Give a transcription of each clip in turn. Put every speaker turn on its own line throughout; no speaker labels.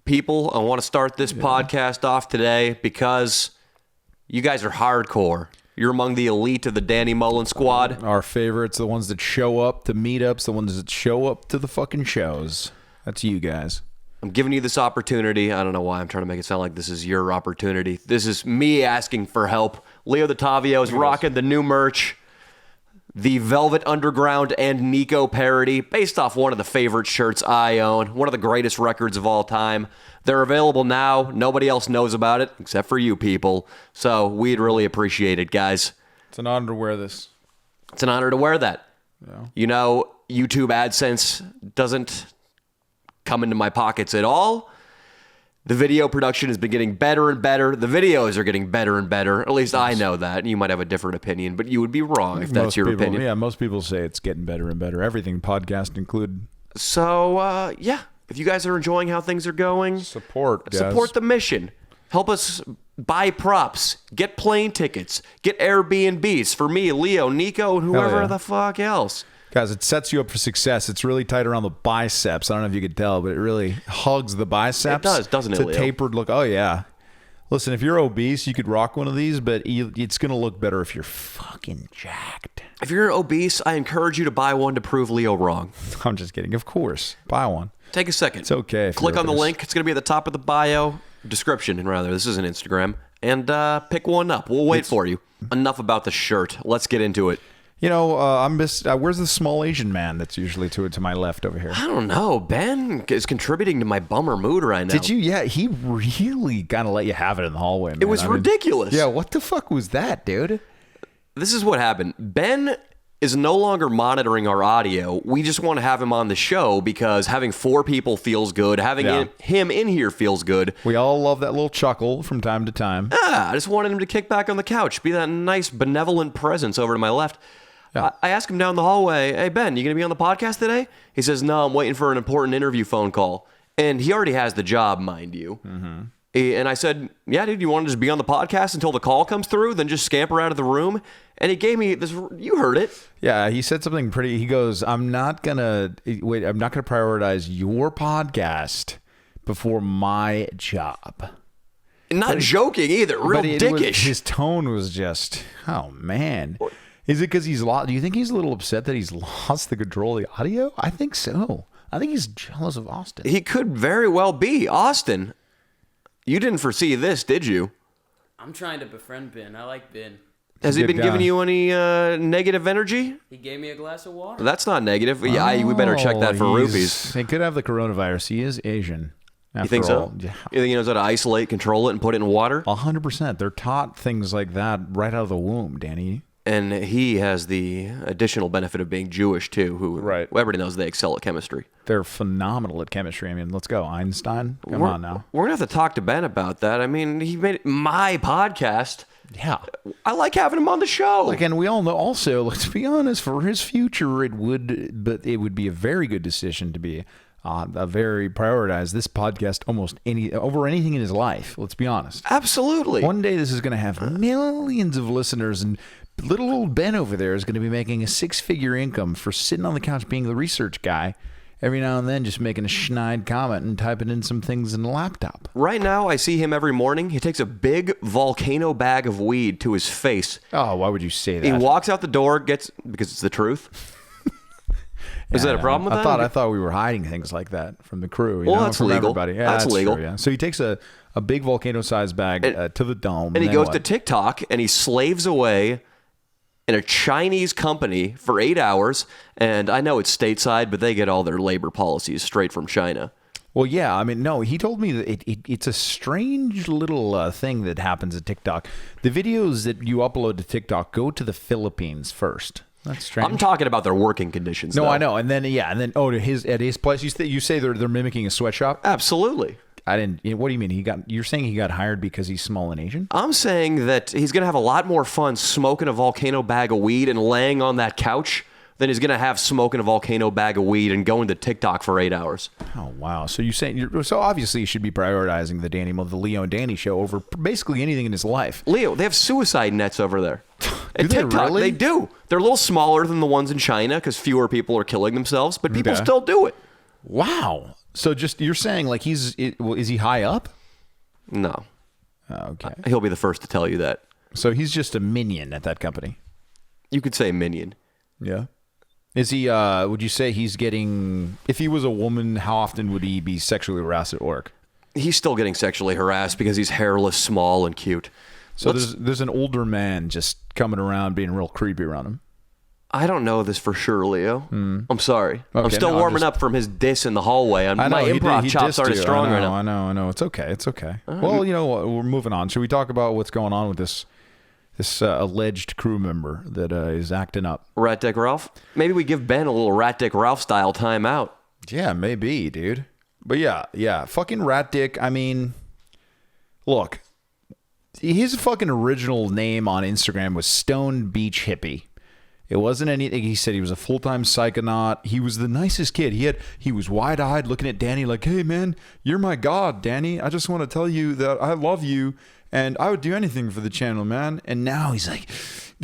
people, I want to start this podcast off today because you guys are hardcore. You're among the elite of the Danny Mullen squad.
Our favorites, the ones that show up to meetups, the ones that show up to the fucking shows. That's you guys.
I'm giving you this opportunity. I don't know why I'm trying to make it sound like this is your opportunity. This is me asking for help. Leo the Tavio is rocking the new merch, the Velvet Underground and Nico parody, based off one of the favorite shirts I own, one of the greatest records of all time. They're available now. Nobody else knows about it except for you people. So we'd really appreciate it, guys.
It's an honor to wear this.
It's an honor to wear that.
Yeah.
You know, YouTube AdSense doesn't come into my pockets at all. The video production has been getting better and better. The videos are getting better and better. At least I know that. You might have a different opinion, but you would be wrong if that's your opinion.
Yeah, most people say it's getting better and better. Everything, podcast included.
So, yeah. If you guys are enjoying how things are going,
support
the mission. Help us buy props, get plane tickets, get Airbnbs for me, Leo, Nico, and whoever the fuck else.
Guys, it sets you up for success. It's really tight around the biceps. I don't know if you could tell, but it really hugs the biceps.
It does, doesn't it,
Leo?
Leo?
It's a tapered look. Oh, yeah. Listen, if you're obese, you could rock one of these, but it's going to look better if you're fucking jacked.
If you're obese, I encourage you to buy one to prove Leo wrong.
I'm just kidding. Of course. Buy one.
Take a second.
It's okay.
Click on the link. It's going to be at the top of the bio description, and rather, this is an Instagram. And pick one up. We'll wait for you. Enough about the shirt. Let's get into it.
You know, where's the small Asian man that's usually to my left over here?
I don't know. Ben is contributing to my bummer mood right now.
Did you? Yeah, he really kind of let you have it in the hallway, man.
It was ridiculous.
Yeah, what the fuck was that, dude?
This is what happened. Ben is no longer monitoring our audio. We just want to have him on the show because having 4 people feels good. Having him in here feels good.
We all love that little chuckle from time to time.
I just wanted him to kick back on the couch, be that nice, benevolent presence over to my left. Yeah. I asked him down the hallway, hey, Ben, you going to be on the podcast today? He says, no, I'm waiting for an important interview phone call. And he already has the job, mind you. Mm-hmm. And I said, yeah, dude, you want to just be on the podcast until the call comes through, then just scamper out of the room? And he gave me this, you heard it.
Yeah, he said something pretty, he goes, I'm not going to prioritize your podcast before my job.
Not joking either, real dickish.
His tone was just, oh, man. Is it because he's lost? Do you think he's a little upset that he's lost the control of the audio? I think so. I think he's jealous of Austin.
He could very well be. Austin, you didn't foresee this, did you?
I'm trying to befriend Ben. I like Ben.
Has he been giving you any negative energy?
He gave me a glass of water.
That's not negative. Yeah, we better check that for rupees.
He could have the coronavirus. He is Asian.
You think so? Yeah. You think he knows how to isolate, control it, and put it in water?
100%. They're taught things like that right out of the womb, Danny.
And he has the additional benefit of being Jewish, too, who everybody knows they excel at chemistry.
They're phenomenal at chemistry. I mean, let's go. Einstein? Come on now.
We're going to have to talk to Ben about that. I mean, he made it my podcast.
Yeah.
I like having him on the show.
And we all know also, let's be honest, for his future, it would be a very good decision to be prioritize this podcast over anything in his life. Let's be honest.
Absolutely.
One day this is going to have millions of listeners, and little old Ben over there is going to be making a 6-figure income for sitting on the couch being the research guy. Every now and then just making a schneid comment and typing in some things in the laptop.
Right now, I see him every morning. He takes a big volcano bag of weed to his face.
Oh, why would you say that?
He walks out the door, because it's the truth. Is that a problem with that?
I thought we were hiding things like that from the crew.
That's
from
legal.
Everybody. Yeah,
that's legal.
True, yeah. So he takes a big volcano-sized bag to the dome.
And he goes to TikTok, and he slaves away in a Chinese company for 8 hours. And I know it's stateside, but they get all their labor policies straight from China.
Well, yeah. I mean, no, he told me that it's a strange little thing that happens at TikTok. The videos that you upload to TikTok go to the Philippines first. That's strange.
I'm talking about their working conditions.
No,
though.
I know. And then, at his place, you say they're mimicking a sweatshop?
Absolutely.
I didn't. What do you mean? You're saying he got hired because he's small and Asian?
I'm saying that he's going to have a lot more fun smoking a volcano bag of weed and laying on that couch than he's going to have smoking a volcano bag of weed and going to TikTok for 8 hours.
Oh, wow. So so obviously you should be prioritizing the Leo and Danny show over basically anything in his life.
Leo, they have suicide nets over there.
Do they
TikTok,
really?
They do. They're a little smaller than the ones in China because fewer people are killing themselves, but people still do it.
Wow. So just you're saying like is he high up?
No.
Okay.
He'll be the first to tell you that.
So he's just a minion at that company.
You could say minion.
Yeah. Is he, would you say he's getting, if he was a woman, how often would he be sexually harassed at work?
He's still getting sexually harassed because he's hairless, small, and cute.
So there's an older man just coming around being real creepy around him.
I don't know this for sure, Leo. I'm sorry.
Okay,
I'm still warming up from his diss in the hallway. My improv chops aren't as strong right now.
I know. It's okay. Well, you know what? We're moving on. Should we talk about what's going on with this alleged crew member that is acting up?
Rat Dick Ralph? Maybe we give Ben a little Rat Dick Ralph style timeout.
Yeah, maybe, dude. But yeah. Fucking Rat Dick. I mean, look, his fucking original name on Instagram was Stone Beach Hippie. It wasn't anything. He said he was a full-time psychonaut. He was the nicest kid. He was wide-eyed looking at Danny like, hey, man, you're my god, Danny. I just want to tell you that I love you, and I would do anything for the channel, man. And now he's like,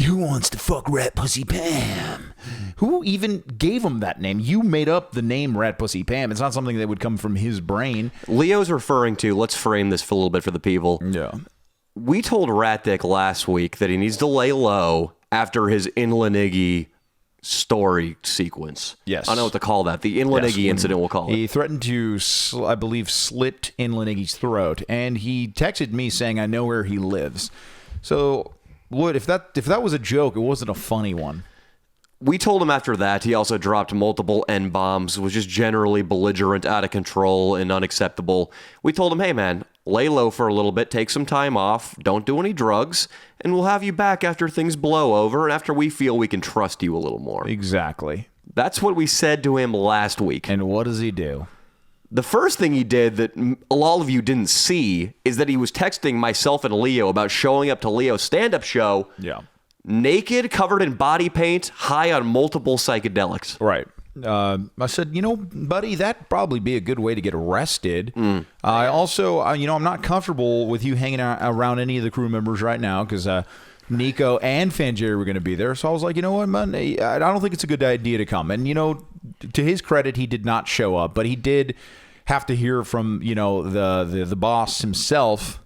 who wants to fuck Rat Pussy Pam? Who even gave him that name? You made up the name Rat Pussy Pam. It's not something that would come from his brain.
Leo's referring to, let's frame this for a little bit for the people.
Yeah.
We told Rat Dick last week that he needs to lay low after his Inlaniggy story sequence.
Yes.
I don't know what to call that. The Inlaniggy incident, we'll call it.
He threatened to, I believe, slit Inlaniggy's throat, and he texted me saying, I know where he lives. So, if that was a joke, it wasn't a funny one.
We told him after that he also dropped multiple N-bombs, was just generally belligerent, out of control, and unacceptable. We told him, hey man, lay low for a little bit, take some time off, don't do any drugs, and we'll have you back after things blow over and after we feel we can trust you a little more.
Exactly.
That's what we said to him last week.
And what does he do?
The first thing he did that a lot of you didn't see is that he was texting myself and Leo about showing up to Leo's stand-up show.
Yeah. Naked,
covered in body paint, high on multiple psychedelics.
Right. I said, buddy, that'd probably be a good way to get arrested. I also, I'm not comfortable with you hanging out around any of the crew members right now because Nico and Fanjerry were going to be there. So I was like, you know what, man, I don't think it's a good idea to come. And, to his credit, he did not show up, but he did have to hear from, the boss himself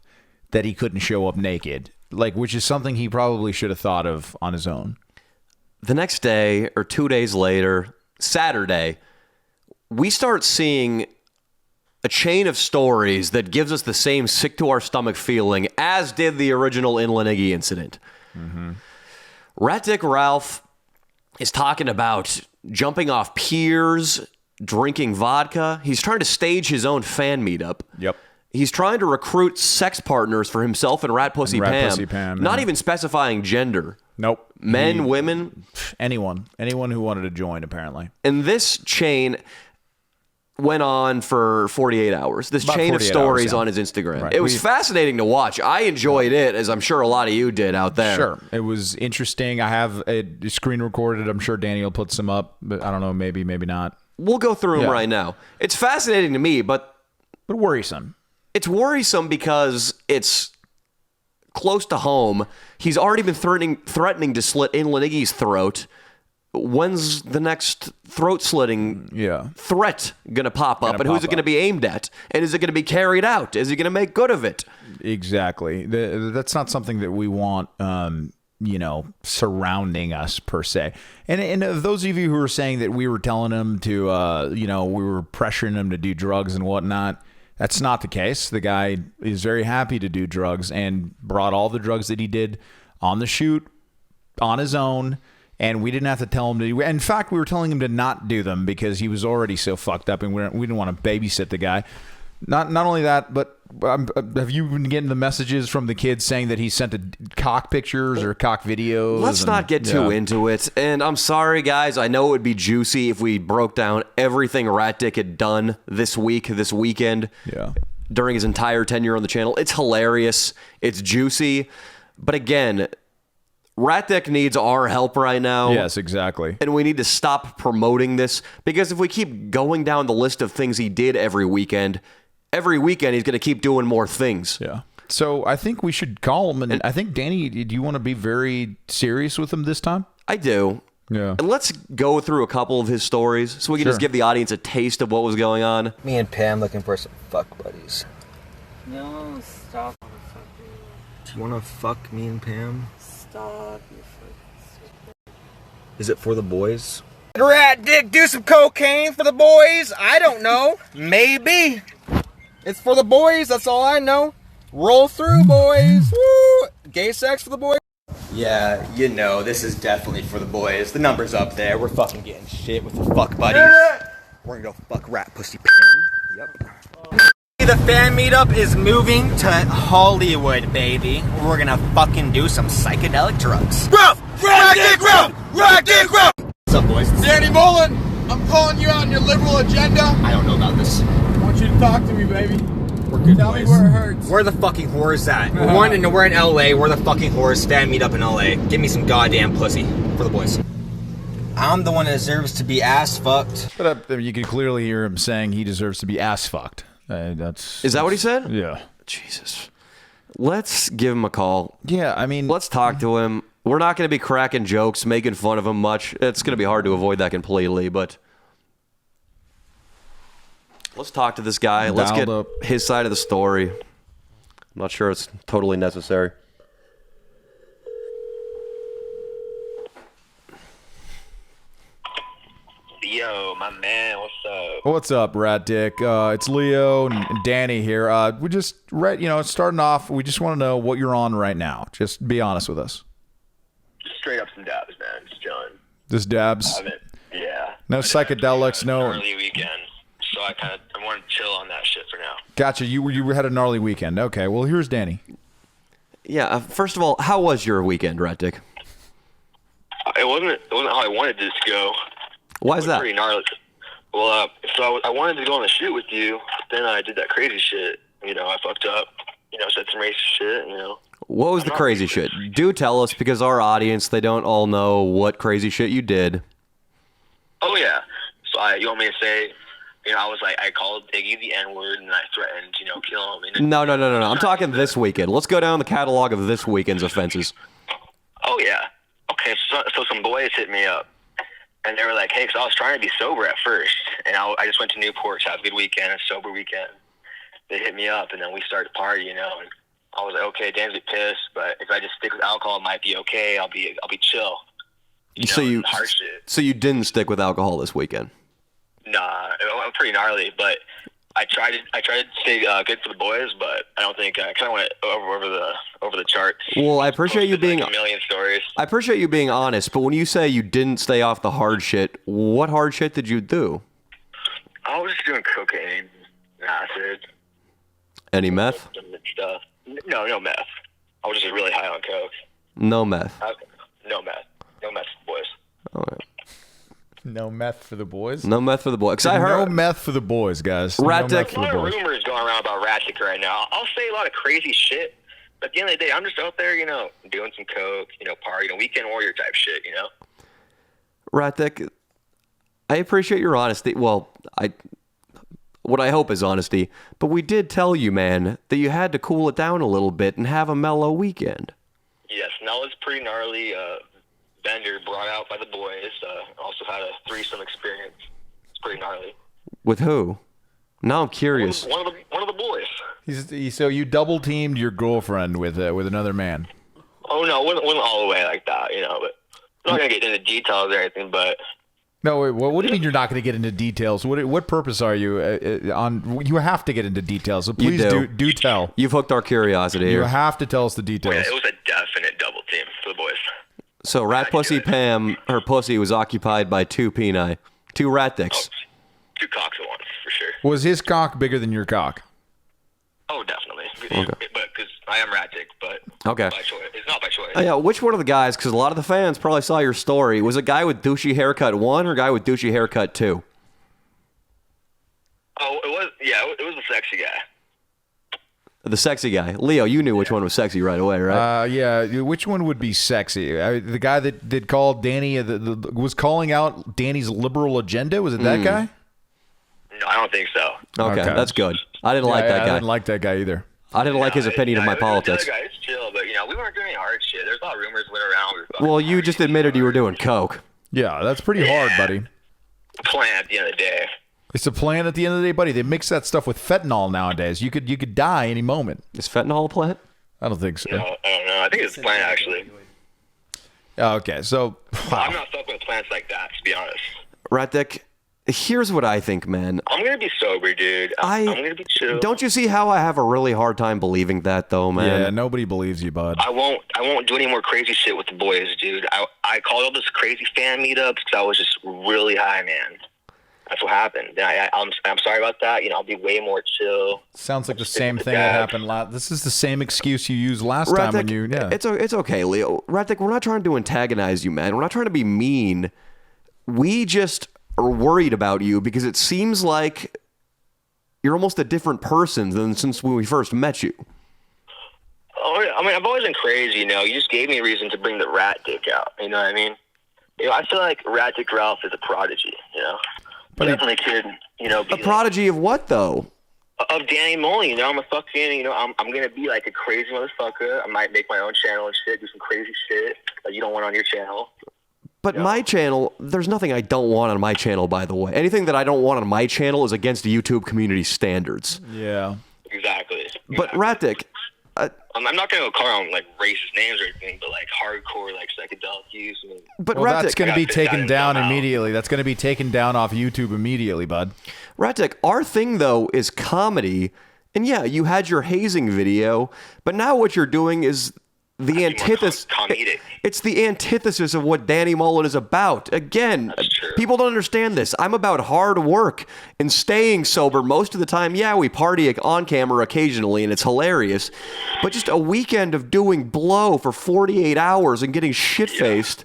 that he couldn't show up naked. Which is something he probably should have thought of on his own.
The next day, or 2 days later, Saturday, we start seeing a chain of stories that gives us the same sick-to-our-stomach feeling as did the original Inlaniggy incident. Mm-hmm. Rat Dick Ralph is talking about jumping off piers, drinking vodka. He's trying to stage his own fan meetup.
Yep. He's
trying to recruit sex partners for himself and Rat Pussy Pam. Not even specifying gender.
Nope.
Men, women.
Anyone who wanted to join, apparently.
And this chain went on for 48 hours. This chain of stories on his Instagram. Right. It was fascinating to watch. I enjoyed it, as I'm sure a lot of you did out there.
Sure. It was interesting. I have a screen recorded. I'm sure Danny will put some up, but I don't know, maybe not.
We'll go through them right now. It's fascinating to me, but
worrisome.
It's worrisome because it's close to home. He's already been threatening to slit Inlaniggy's throat. When's the next throat-slitting threat going to pop up? And who's it going to be aimed at? And is it going to be carried out? Is he going to make good of it?
Exactly. That's not something that we want, surrounding us, per se. And those of you who are saying that we were telling him to, we were pressuring him to do drugs and whatnot, that's not the case. The guy is very happy to do drugs and brought all the drugs that he did on the shoot on his own, and we didn't have to tell him to. In fact, we were telling him to not do them because he was already so fucked up, and we didn't want to babysit the guy. Not only that, but have you been getting the messages from the kids saying that he sent cock pictures or cock videos?
Let's not get too into it. And I'm sorry, guys. I know it would be juicy if we broke down everything Rat Dick had done this weekend, during his entire tenure on the channel. It's hilarious. It's juicy. But again, Rat Dick needs our help right now.
Yes, exactly.
And we need to stop promoting this, because if we keep going down the list of things he did every weekend he's going to keep doing more things.
Yeah. So I think we should call him. And I think, Danny, do you want to be very serious with him this time?
I do.
Yeah.
And let's go through a couple of his stories so we can just give the audience a taste of what was going on.
Me and Pam looking for some fuck buddies.
No, stop.
Do you want to fuck me and Pam?
Stop.
Is it for the boys?
Rat dick, do some cocaine for the boys? I don't know. Maybe. It's for the boys, that's all I know. Roll through, boys. Woo! Gay sex for the boys?
Yeah, you know, this is definitely for the boys. The number's up there. We're fucking getting shit with the fuck buddies. We're gonna go fuck rat pussy Pam. Yep.
The fan meetup is moving to Hollywood, baby. We're gonna fucking do some psychedelic drugs. Gruff! Rat dick, gruff! Rat dick, gruff!
What's up, boys?
Danny Mullen, I'm calling you out on your liberal agenda.
I don't know about this.
I want you to talk to me, baby.
We're good
Tell
boys.
me where it hurts.
Where the fucking whores at? We're in LA. We're the fucking whores. Fan meet up in LA. Give me some goddamn pussy for the boys.
I'm the one that deserves to be ass fucked.
But you can clearly hear him saying he deserves to be ass fucked.
Is that what he said?
Yeah.
Jesus. Let's give him a call.
Yeah, I mean...
Let's talk to him. We're not going to be cracking jokes, making fun of him much. It's going to be hard to avoid that completely, but... Let's talk to this guy. Let's get his side of the story. I'm not sure it's totally necessary.
Yo, my man, what's up?
What's up, Rat Dick? It's Leo and Danny here. We just, starting off, we just want to know what you're on right now. Just be honest with us.
Just straight up some dabs, man. Just chilling.
Just dabs?
Yeah.
No psychedelics, no...
Early weekend, so I want to chill on that shit for now.
Gotcha. You had a gnarly weekend. Okay, well, here's Danny.
Yeah, first of all, how was your weekend, Rat Dick?
It wasn't how I wanted this to go.
Why is that?
Pretty gnarly. Well, so I wanted to go on the shoot with you, then I did that crazy shit. I fucked up. Said some racist shit.
What was the crazy shit? Do tell us, because our audience, they don't all know what crazy shit you did.
Oh yeah. So you want me to say? I was like, I called Iggy the N-word and I threatened, kill him.
No. I'm talking this weekend. Let's go down the catalog of this weekend's offenses.
Oh yeah. Okay. So some boys hit me up. And they were like, hey, because I was trying to be sober at first. And I just went to Newport to have a good weekend, a sober weekend. They hit me up, and then we started to party, And I was like, okay, Dan's be pissed, but if I just stick with alcohol, it might be okay. I'll be chill. Hard shit.
So you didn't stick with alcohol this weekend?
Nah, it went pretty gnarly, but I tried to stay good for the boys, but I don't think I kind of went over the charts.
Well, I appreciate you being
like a million stories.
I appreciate you being honest, but when you say you didn't stay off the hard shit, what hard shit did you do?
I was just doing cocaine, acid.
Any meth?
Stuff. No meth. I was just really high on coke.
No meth.
No meth. No meth, boys.
All right.
No meth for the boys?
No meth for the boys. 'Cause I heard
no meth for the boys, guys.
Rat Dick.
There's a lot of rumors going around about Rat Dick right now. I'll say a lot of crazy shit, but at the end of the day, I'm just out there, doing some coke, party, weekend warrior type shit,
Rat Dick, I appreciate your honesty. Well, what I hope is honesty, but we did tell you, man, that you had to cool it down a little bit and have a mellow weekend.
Yes, and that was pretty gnarly. Bender brought out by the boys. Also had a threesome experience. It's pretty gnarly.
With who? Now I'm curious.
One of the boys.
So you double teamed your girlfriend with another man?
Oh no, it wasn't all the way like that, but I'm not gonna get into details or anything. But
no, wait, what do you mean you're not going to get into details? What purpose are you on? You have to get into details, so please do tell.
You've hooked our curiosity here.
You have to tell us the details.
Yeah, it was a definite double team for the boys.
So Rat Pussy Pam, her pussy was occupied by two peni, two rat dicks.
Oh, two cocks at once, for sure.
Was his cock bigger than your cock?
Oh, definitely.
Okay.
But because I am rat dick, but
okay.
By choice. It's not by choice.
Yeah, which one of the guys, because a lot of the fans probably saw your story, was a guy with douchey haircut 1 or a guy with douchey haircut 2?
Oh, it was the sexy guy.
The sexy guy. Leo, you knew which one was sexy right away, right?
Yeah. Which one would be sexy? The guy that called Danny, was calling out Danny's liberal agenda? Was it that guy?
No, I don't think so.
Okay, that's good. I didn't like that guy.
I didn't like that guy either.
I didn't like his opinion of my politics.
The other guy, it's chill, but we weren't doing any hard shit. There's a lot of rumors went around.
Well, you just admitted you were doing coke.
Yeah, that's pretty hard, buddy.
Plan at the end of the day.
It's a plan at the end of the day, buddy. They mix that stuff with fentanyl nowadays. You could die any moment.
Is fentanyl a plant?
I don't think so.
No, I don't know. I think it's a plant, actually.
Okay, so
I'm not fucking with plants like that, to be honest.
Rat Dick, here's what I think, man.
I'm going to be sober, dude. I'm going to be chill.
Don't you see how I have a really hard time believing that, though, man?
yeah, nobody believes you, bud.
I won't do any more crazy shit with the boys, dude. I called all those crazy fan meetups because I was just really high, man. That's what happened. And I'm sorry about that. You know, I'll be way more chill.
Sounds like the same thing that happened last. This is the same excuse you used last
Rat
time when
Dick,
you. Yeah,
it's okay, Leo. Rat Dick, we're not trying to antagonize you, man. We're not trying to be mean. We just are worried about you because it seems like you're almost a different person than since when we first met you.
Oh, I mean, I've always been crazy, you know. You just gave me a reason to bring the Rat Dick out. You know what I mean? You know, I feel like Rat Dick Ralph is a prodigy, you know?
But
definitely could, you know, be
A prodigy of what, though?
of Danny Mullen, you know. I'm a fucking, you know, I'm gonna be like a crazy motherfucker. I might make my own channel and shit, do some crazy shit that you don't want on your channel.
But my channel, there's nothing I don't want on my channel, by the way. Anything that I don't want on my channel is against the YouTube community standards.
yeah.
Exactly.
But Rat Dick,
I'm not gonna go call on like racist names or anything, but like hardcore like psychedelic use. I mean,
but
Well,
Rat
that's
Dick,
going to be
Gotta fit that
taken
in
down
somehow.
immediately. That's going to be taken down off YouTube immediately, bud.
Rat Dick, our thing though is comedy, and yeah, you had your hazing video, but now what you're doing is the antithesis.
comedic.
It's the antithesis of what Danny Mullen is about. Again,
That's true.
people don't understand this. I'm about hard work and staying sober most of the time. Yeah, we party on camera occasionally, and it's hilarious. But just a weekend of doing blow for 48 hours and getting shit-faced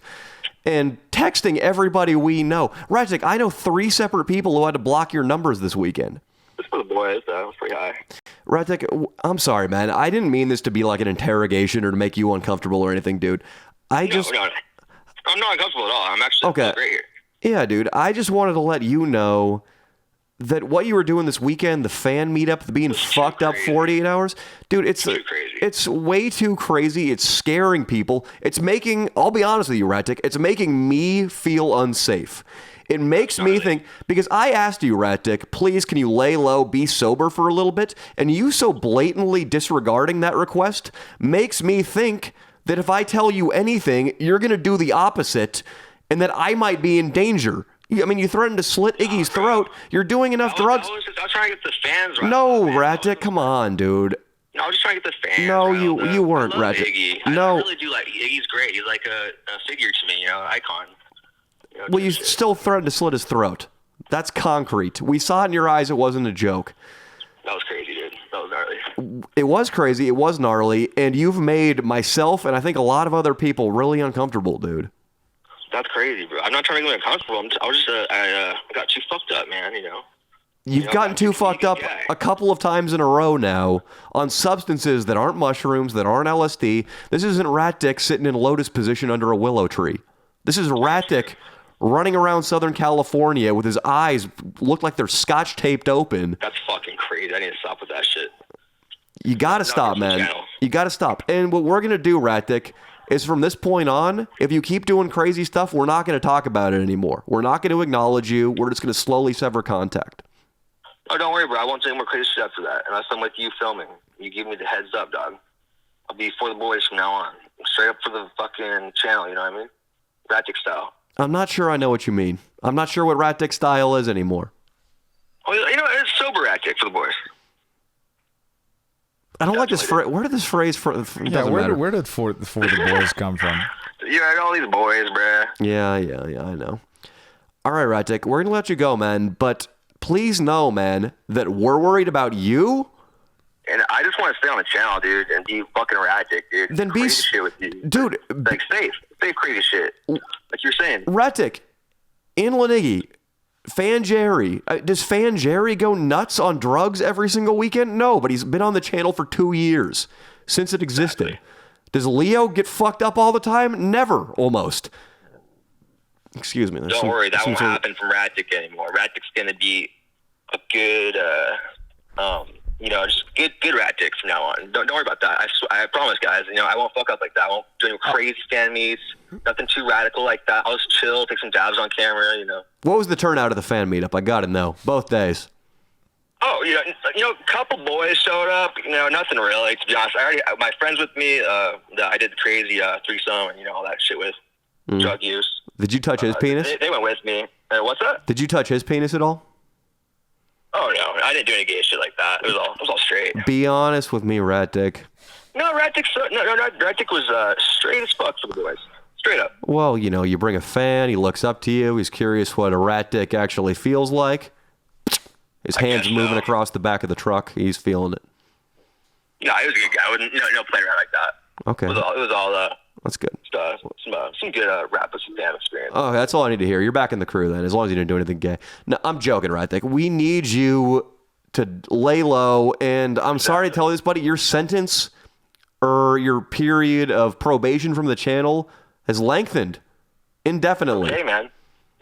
and texting everybody we know. Rajic, I know 3 separate people who had to block your numbers this weekend.
It's for the boys, though. It's pretty high.
Rajic, I'm sorry, man. I didn't mean this to be like an interrogation or to make you uncomfortable or anything, dude.
No, I'm not uncomfortable at all. I'm actually
Okay.
great here.
Yeah, dude. I just wanted to let you know that what you were doing this weekend, the fan meetup, the being fucked up
crazy.
48 hours, dude, it's
Too crazy.
It's way too crazy. It's scaring people. It's making, I'll be honest with you, Ratic, it's making me feel unsafe. It makes me think, because I asked you, Ratic, please, can you lay low, be sober for a little bit? And you so blatantly disregarding that request makes me think that if I tell you anything, you're going to do the opposite and that I might be in danger. I mean, you threatened to slit Iggy's throat. You're doing enough drugs.
I was trying to get the fans right.
No, Ratic, come on, dude.
No, I was just trying to get the fans.
No,
riled
you
up.
weren't,
I love
Ratic.
Iggy.
No.
I really do like Iggy's great. He's like a figure to me, you know, icon. You know,
Well, you
just-
still threatened to slit his throat. That's concrete. We saw it in your eyes. It wasn't a joke.
That was crazy, dude. That was gnarly.
It was crazy. It was gnarly. And you've made myself and I think a lot of other people really uncomfortable, dude.
That's crazy, bro. I'm not trying to get uncomfortable. I was just, I got too fucked up, man, you know.
You've
know,
gotten
I'm
too
a
fucked up
guy.
a couple of times in a row now on substances that aren't mushrooms, that aren't LSD. This isn't Rat Dick sitting in lotus position under a willow tree. This is Rat Dick running around Southern California with his eyes look like they're scotch taped open.
That's fucking crazy. I need to stop with that shit.
You gotta stop,
Not
man.
channel.
You gotta stop. And what we're gonna do, Rat Dick, is from this point on, if you keep doing crazy stuff, we're not gonna talk about it anymore. We're not gonna acknowledge you. We're just gonna slowly sever contact.
Oh, don't worry, bro. I won't take more crazy shit after that. Unless I'm with you filming. You give me the heads up, dog. I'll be for the boys from now on. Straight up for the fucking channel, you know what I mean? Rat Dick style.
I'm not sure I know what you mean. I'm not sure what Rat Dick style is anymore.
Oh, you know, it's sober Rat Dick for the boys.
I don't like this phrase. Where did this phrase from?
Yeah, where did for the boys come from?
Yeah, I got all these boys, bruh.
Yeah, I know. All right, Rat Dick, we're gonna let you go, man. But please know, man, that we're worried about you.
And I just want to stay on the channel, dude, and be fucking Rat Dick, dude.
Then be
crazy shit with you.
Dude,
Like, safe crazy shit. Like you're saying.
Rat Dick, in Lenigi, Fan Jerry. Does Fan Jerry go nuts on drugs every single weekend? No, but he's been on the channel for 2 years since it existed.
Exactly.
Does Leo get fucked up all the time? Never, almost. Excuse me.
Don't worry, that won't happen from Rat Dick anymore. Rat Dick's gonna be a good, just good rat dick from now on. Don't worry about that. I promise, guys. I won't fuck up like that. I won't do any crazy fan meets. Nothing too radical like that. I'll just chill, take some dabs on camera.
What was the turnout of the fan meetup? I gotta know. Both days.
Oh, a couple boys showed up. Nothing really. To be honest, my friends with me. That I did the crazy threesome and all that shit with drug use.
Did you touch his penis?
They went with me. What's that?
Did you touch his penis at all?
Oh no, I didn't do any gay shit like that. It was all straight.
Be honest with me, rat dick.
No, rat dick. Rat dick was straight as fuck for the boys. Straight up.
Well, you bring a fan. He looks up to you. He's curious what a rat dick actually feels like. His hands moving across the back of the truck. He's feeling it.
No, he was a good guy. I wouldn't, no playing around like that.
Okay.
It was all
that's good.
Some good rap pussy fan experience.
Oh, that's all I need to hear. You're back in the crew then, as long as you didn't do anything gay. No, I'm joking, right? Like, we need you to lay low, and I'm sorry to tell you this, buddy, your sentence or your period of probation from the channel has lengthened indefinitely.
Okay, man.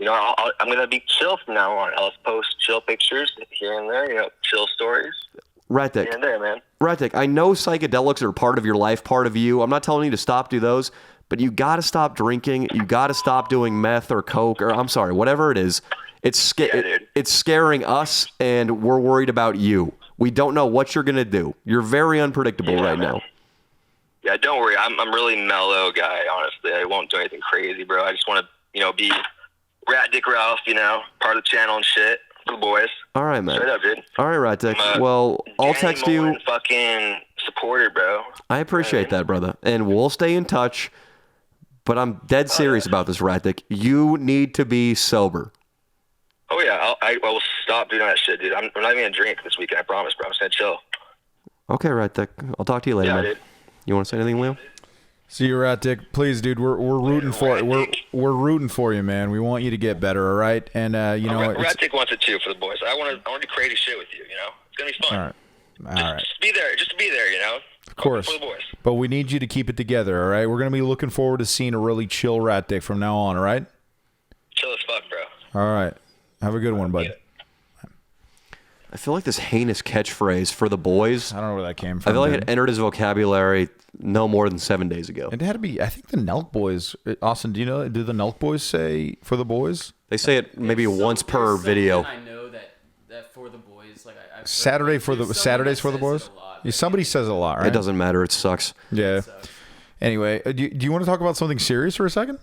I'm going to be chill from now on. I'll post chill pictures here and there, chill stories.
Rat dick.
Here and there, man.
Rat dick, I know psychedelics are part of your life, part of you. I'm not telling you to stop do those, but you got to stop drinking. You got to stop doing meth or coke or, I'm sorry, whatever it is. It's scaring us, and we're worried about you. We don't know what you're going to do. You're very unpredictable right now.
Yeah, don't worry. I'm really mellow guy, honestly. I won't do anything crazy, bro. I just want to, be Rat Dick Ralph, part of the channel and shit for the boys.
All right, man.
Straight up, dude.
All right, Rat Dick. Well, I'll text you.
Fucking supporter, bro.
I appreciate that, brother. And we'll stay in touch, but I'm dead serious about this, Rat Dick. You need to be sober.
Oh, yeah. I will stop doing that shit, dude. I'm not even going to drink this weekend, I promise, bro. I'm just going to chill.
Okay, Rat Dick. I'll talk to you later, man.
Dude.
You want to say anything, Leo?
See you, Rat Dick. Please, dude. We're rooting for it. We're rooting for you, man. We want you to get better. All right. And
Rat Dick wants it too for the boys. I want to do crazy shit with you. It's gonna be fun.
All right.
Just be there. Just to be there.
Of course.
For the boys.
But we need you to keep it together. All right. We're gonna be looking forward to seeing a really chill Rat Dick from now on. All right.
Chill as fuck, bro.
All right. Have a good one, bud.
I feel like this heinous catchphrase for the boys.
I don't know where that came from.
I feel like it entered his vocabulary no more than 7 days ago.
It had to be, I think the Nelk Boys. Austin, do the Nelk Boys say for the boys?
They say it maybe once per video.
I know that for the boys, like
Saturdays for the boys? Yeah, somebody says it a lot, right?
It doesn't matter. It sucks.
Yeah. Anyway, do you want to talk about something serious for a second?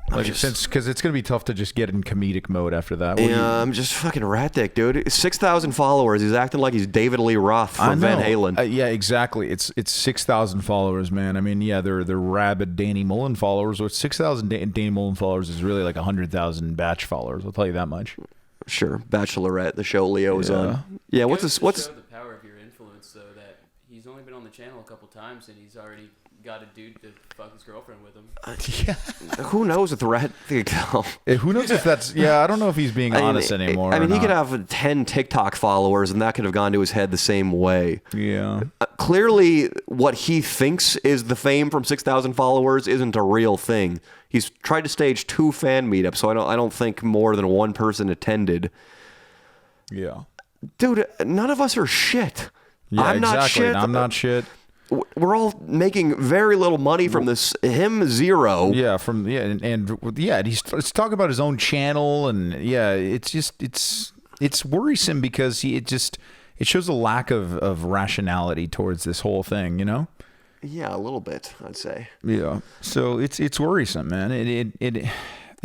Because it's gonna be tough to just get in comedic mode after that.
I'm just fucking Rat Dick, dude. 6,000 followers. He's acting like he's David Lee Roth from Van Halen.
Yeah, exactly. It's 6,000 followers, man. I mean, yeah, they're rabid Danny Mullen followers. Or 6,000 Danny Mullen followers is really like 100,000 Batch followers. I'll tell you that much.
Sure, Bachelorette, the show Leo is on. Yeah, what's
show the power of your influence, though, that he's only been on the channel a couple times and he's already got a dude to fuck his girlfriend with him.
Yeah.
Who knows with the Rat Dick?
Who knows if that's... Yeah, I don't know if he's being honest anymore.
I mean, he could have 10 TikTok followers, and that could have gone to his head the same way.
Yeah.
Clearly, what he thinks is the fame from 6,000 followers isn't a real thing. He's tried to stage 2 fan meetups, so I don't think more than one person attended.
Yeah.
Dude, none of us are shit.
Yeah,
I'm not shit.
I'm not shit.
We're all making very little money from this. Him zero.
Yeah, let's talk about his own channel, and yeah, it's worrisome because it shows a lack of rationality towards this whole thing,
Yeah, a little bit, I'd say.
Yeah, so it's worrisome, man.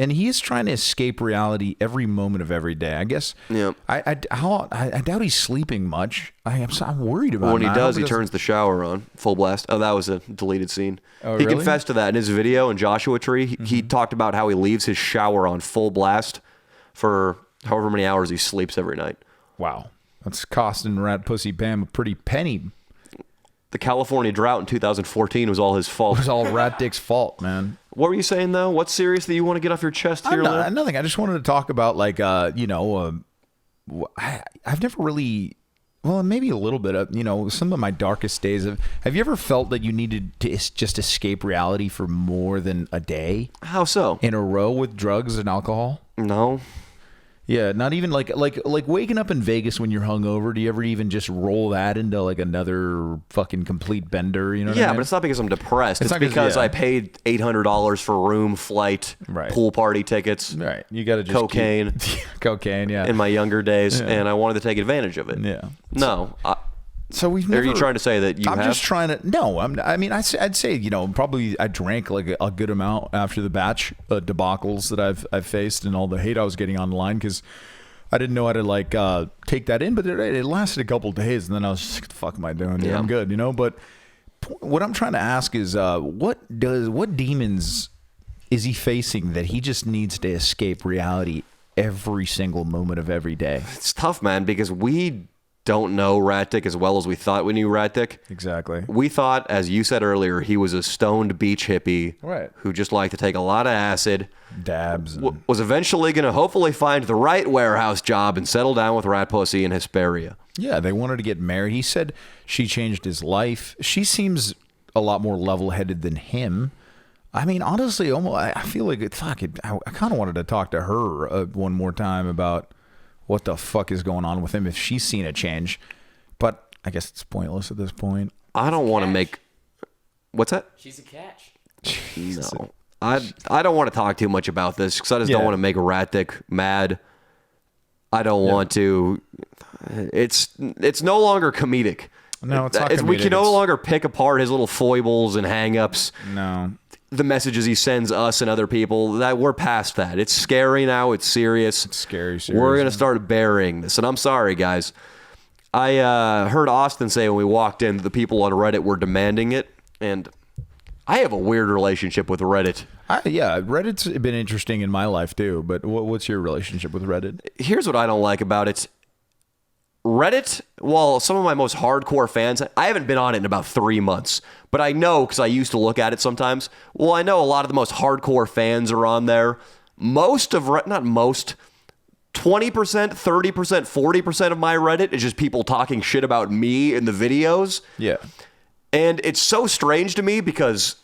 And he is trying to escape reality every moment of every day. I guess. Yeah. I doubt he's sleeping much. I'm worried about
when he does. He turns the shower on full blast. Oh, that was a deleted scene.
Oh,
he
really?
confessed to that in his video in Joshua Tree. He talked about how he leaves his shower on full blast for however many hours he sleeps every night.
Wow, that's costing Rat Pussy Pam a pretty penny.
The California drought in 2014 was all his fault.
It was all Rat Dick's fault, man.
What were you saying, though? What's serious that you want to get off your chest here?
Nothing. I just wanted to talk about, I've never really, well, maybe a little bit of, some of my darkest days. Have you ever felt that you needed to just escape reality for more than a day?
How so?
In a row with drugs and alcohol?
No.
Yeah, not even like waking up in Vegas when you're hungover. Do you ever even just roll that into like another fucking complete bender? You know? What I mean?
But it's not because I'm depressed. It's
not 'cause-
because
yeah.
I paid $800 for room, flight,
Right.
pool party tickets,
Right. You got to just
cocaine
cocaine. Yeah.
in my younger days, and I wanted to take advantage of it.
Yeah.
No.
So we've
Are
never.
you trying to say that you
I'm
have?
just trying to. No, I'd say probably I drank like a good amount after the batch debacles that I've faced and all the hate I was getting online because I didn't know how to take that in. But it lasted a couple of days, and then I was just like, "The fuck am I doing? Dude?
Yeah.
I'm good, But what I'm trying to ask is, what demons is he facing that he just needs to escape reality every single moment of every day?
It's tough, man, because we don't know Rat Dick as well as we thought we knew Rat Dick.
Exactly.
We thought, as you said earlier, he was a stoned beach hippie
Right.
who just liked to take a lot of acid.
Dabs. And,
Was eventually going to hopefully find the right warehouse job and settle down with Rat Pussy and Hesperia.
yeah, they wanted to get married. He said she changed his life. She seems a lot more level-headed than him. I mean, honestly, I feel like I kind of wanted to talk to her one more time about what the fuck is going on with him if she's seen a change. But I guess it's pointless at this point.
I don't want to
Catch.
make... What's that?
She's a catch.
No. I don't want to talk too much about this because I just
Yeah.
don't want to make Rat Dick mad. I don't want to... It's no longer comedic.
No, it's not
We
comedic.
can no
It's-
longer pick apart his little foibles and hang-ups.
No.
The messages he sends us and other people, that we're past that. It's scary now. It's serious.
It's scary.
We're going to start burying this. And I'm sorry, guys. I heard Austin say when we walked in that the people on Reddit were demanding it. And I have a weird relationship with Reddit.
Reddit's been interesting in my life too. But what's your relationship with Reddit?
Here's what I don't like about it. Reddit, while some of my most hardcore fans, I haven't been on it in about 3 months, but I know because I used to look at it sometimes. Well, I know a lot of the most hardcore fans are on there. Not most, 20%, 30%, 40% of my Reddit is just people talking shit about me in the videos.
Yeah.
And it's so strange to me because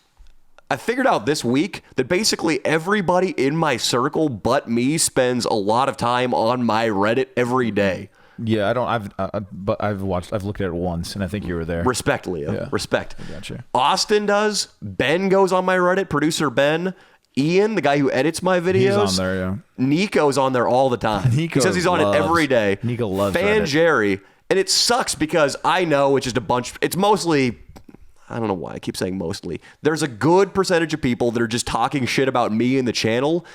I figured out this week that basically everybody in my circle but me spends a lot of time on my Reddit every day.
Yeah, I don't. I've looked at it once, and I think you were there.
Respect, Leo.
Yeah.
Respect.
Gotcha.
Austin does. Ben goes on my Reddit. Producer Ben. Ian, the guy who edits my videos.
He's on there, yeah.
Nico's on there all the time.
Nico
He says he's on it every day.
Nico loves
Fan
Reddit.
Jerry. And it sucks because I know it's just a bunch. It's mostly... I don't know why I keep saying mostly. There's a good percentage of people that are just talking shit about me and the channel.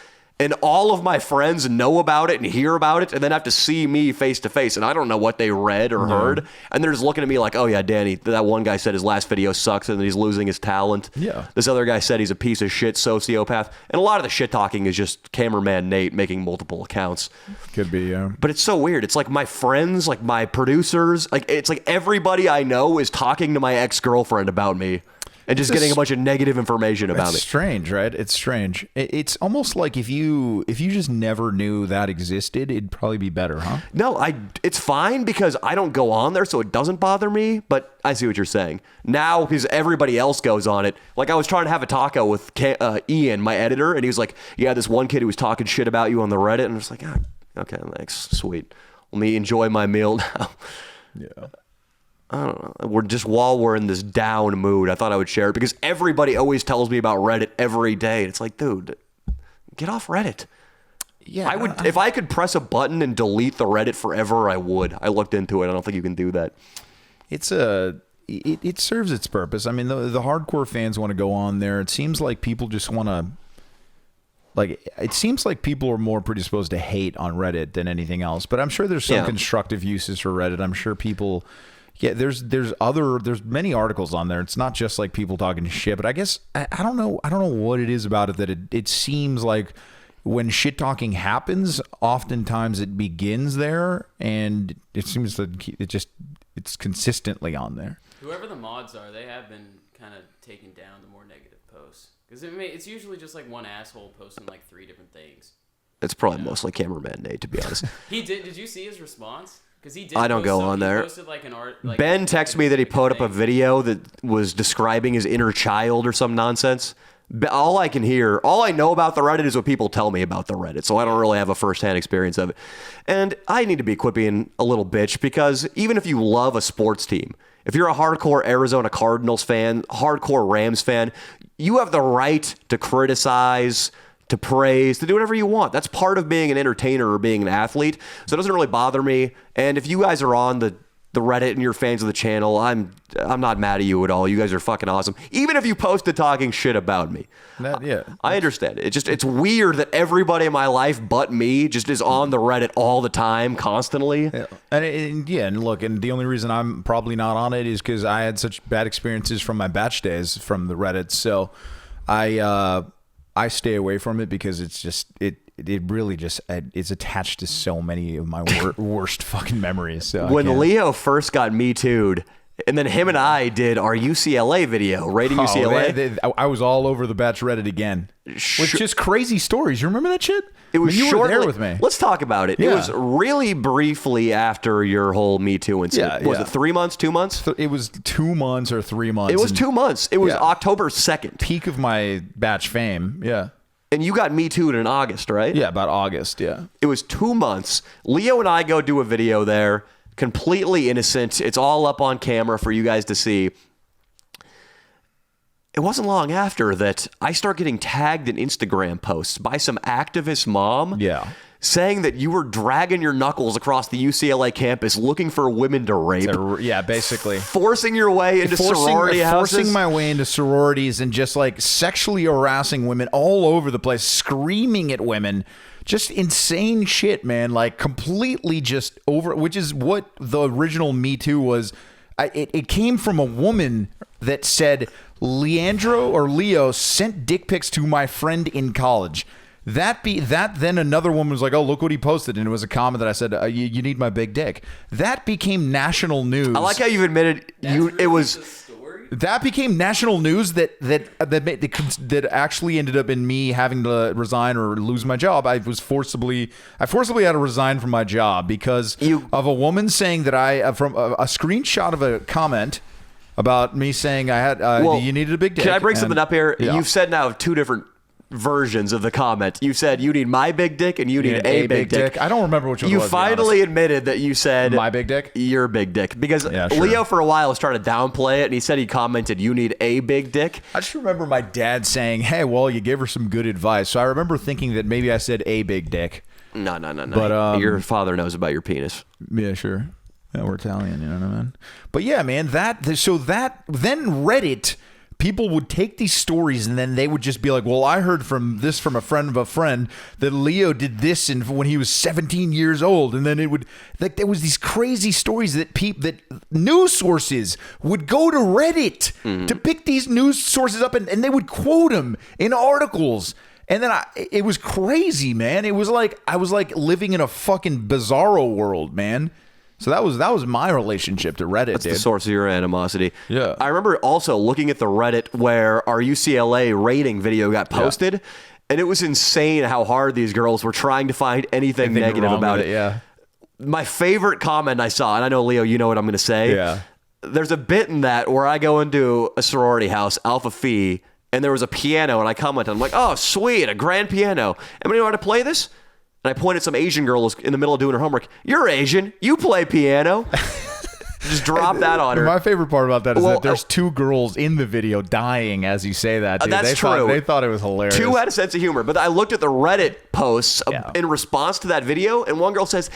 And all of my friends know about it and hear about it and then have to see me face to face. And I don't know what they read or heard. And they're just looking at me like, oh, yeah, Danny, that one guy said his last video sucks and that he's losing his talent.
Yeah.
This other guy said he's a piece of shit sociopath. And a lot of the shit talking is just cameraman Nate making multiple accounts.
Could be, yeah.
But it's so weird. It's like my friends, like my producers, like it's like everybody I know is talking to my ex-girlfriend about me. And just getting a bunch of negative information about
It's
me.
strange, right? It's strange. It's almost like if you just never knew that existed, it'd probably be better, huh?
No, it's fine because I don't go on there, so it doesn't bother me. But I see what you're saying now because everybody else goes on it. Like I was trying to have a taco with Ian, my editor, and he was like, "Yeah, this one kid who was talking shit about you on the Reddit," and I was like, "Ah, okay, thanks, sweet. Let me enjoy my meal now."
Yeah.
I don't know. While we're in this down mood, I thought I would share it because everybody always tells me about Reddit every day. It's like, dude, get off Reddit.
Yeah.
I would if I could press a button and delete the Reddit forever, I would. I looked into it. I don't think you can do that.
It serves its purpose. I mean, the hardcore fans want to go on there. It seems like people just want to. It seems like people are more predisposed to hate on Reddit than anything else. But I'm sure there's some constructive uses for Reddit. I'm sure people. Yeah, there's many articles on there. It's not just like people talking shit, but I guess I don't know what it is about it that it seems like when shit talking happens, oftentimes it begins there, and it seems that it's consistently on there.
Whoever the mods are, they have been kind of taking down the more negative posts because it's usually just like one asshole posting like 3 different things.
It's probably mostly cameraman Nate, to be honest.
He did. Did you see his response? Because he did.
I don't go on there.
He posted like an art. Like,
Ben texted me that he put up a video that was describing his inner child or some nonsense. all I can hear, all I know about the Reddit is what people tell me about the Reddit, so I don't really have a first-hand experience of it. And I need to be quit being a little bitch, because even if you love a sports team, if you're a hardcore Arizona Cardinals fan, hardcore Rams fan, you have the right to criticize, to praise, to do whatever you want. That's part of being an entertainer or being an athlete, so it doesn't really bother me. And if you guys are on the Reddit and you're fans of the channel, I'm not mad at you at all. You guys are fucking awesome. Even if you posted talking shit about me. I understand. It's weird that everybody in my life but me just is on the Reddit all the time, constantly.
Yeah. And look, and the only reason I'm probably not on it is because I had such bad experiences from my batch days from the Reddit. So I stay away from it because it's just it really just it's attached to so many of my worst fucking memories. So
when Leo first got Me Too'd, and then him and I did our UCLA video, rating UCLA.
I was all over the batch Reddit again. With just crazy stories. You remember that shit?
It was
you were there with me.
Let's talk about it.
Yeah.
It was really briefly after your whole Me Too incident. Was it 3 months, 2 months?
It was 2 months or 3 months.
It was 2 months. It was October 2nd.
Peak of my batch fame. Yeah.
And you got Me Too'd in August, right?
Yeah, about August, yeah.
It was 2 months. Leo and I go do a video there, completely innocent. It's all up on camera for you guys to see. It wasn't long after that I start getting tagged in Instagram posts by some activist mom.
Yeah.
Saying that you were dragging your knuckles across the UCLA campus looking for women to rape.
Yeah, basically.
Forcing your way into sorority houses.
Forcing my way into sororities and just like sexually harassing women all over the place, screaming at women. Just insane shit, man. Like completely just over, which is what the original Me Too was. It came from a woman that said, Leo sent dick pics to my friend in college. Then another woman was like, oh, look what he posted. And it was a comment that I said, you need my big dick. That became national news.
I like how you've admitted
that became national news that actually ended up in me having to resign or lose my job. I forcibly had to resign from my job because of a woman saying that from a screenshot of a comment about me saying I had you needed a big dick.
Can I bring something up here?
Yeah.
You've said now 2 different versions of the comment. You said you need my big dick and you need a big dick.
I don't remember which one it was.
You finally admitted that you said
my big dick?
Your big dick. Because Leo for a while was trying to downplay it, and he said he commented you need a big dick.
I just remember my dad saying, hey, well, you gave her some good advice. So I remember thinking that maybe I said a big dick.
No.
But
your father knows about your penis.
Yeah, sure. Yeah, we're Italian, you know what I mean? But yeah, man, then Reddit, people would take these stories and then they would just be like, well, I heard from a friend of a friend that Leo did this when he was 17 years old. And then it would, like, there was these crazy stories that news sources would go to Reddit to pick these news sources up and they would quote them in articles. And then it was crazy, man. It was like, I was like living in a fucking bizarro world, man. So that was my relationship to Reddit.
That's the source of your animosity.
Yeah.
I remember also looking at the Reddit where our UCLA rating video got posted, and it was insane how hard these girls were trying to find anything negative about it.
Yeah.
My favorite comment I saw, and I know, Leo, you know what I'm going to say.
Yeah.
There's a bit in that where I go into a sorority house, Alpha Phi, and there was a piano, and I commented, I'm like, oh, sweet, a grand piano. Anybody know how to play this? And I pointed at some Asian girl who's in the middle of doing her homework. You're Asian. You play piano. Just drop that on her.
My favorite part about that is that there's 2 girls in the video dying as you say that, dude.
That's true.
They thought it was hilarious.
2 had a sense of humor. But I looked at the Reddit posts in response to that video, and one girl says,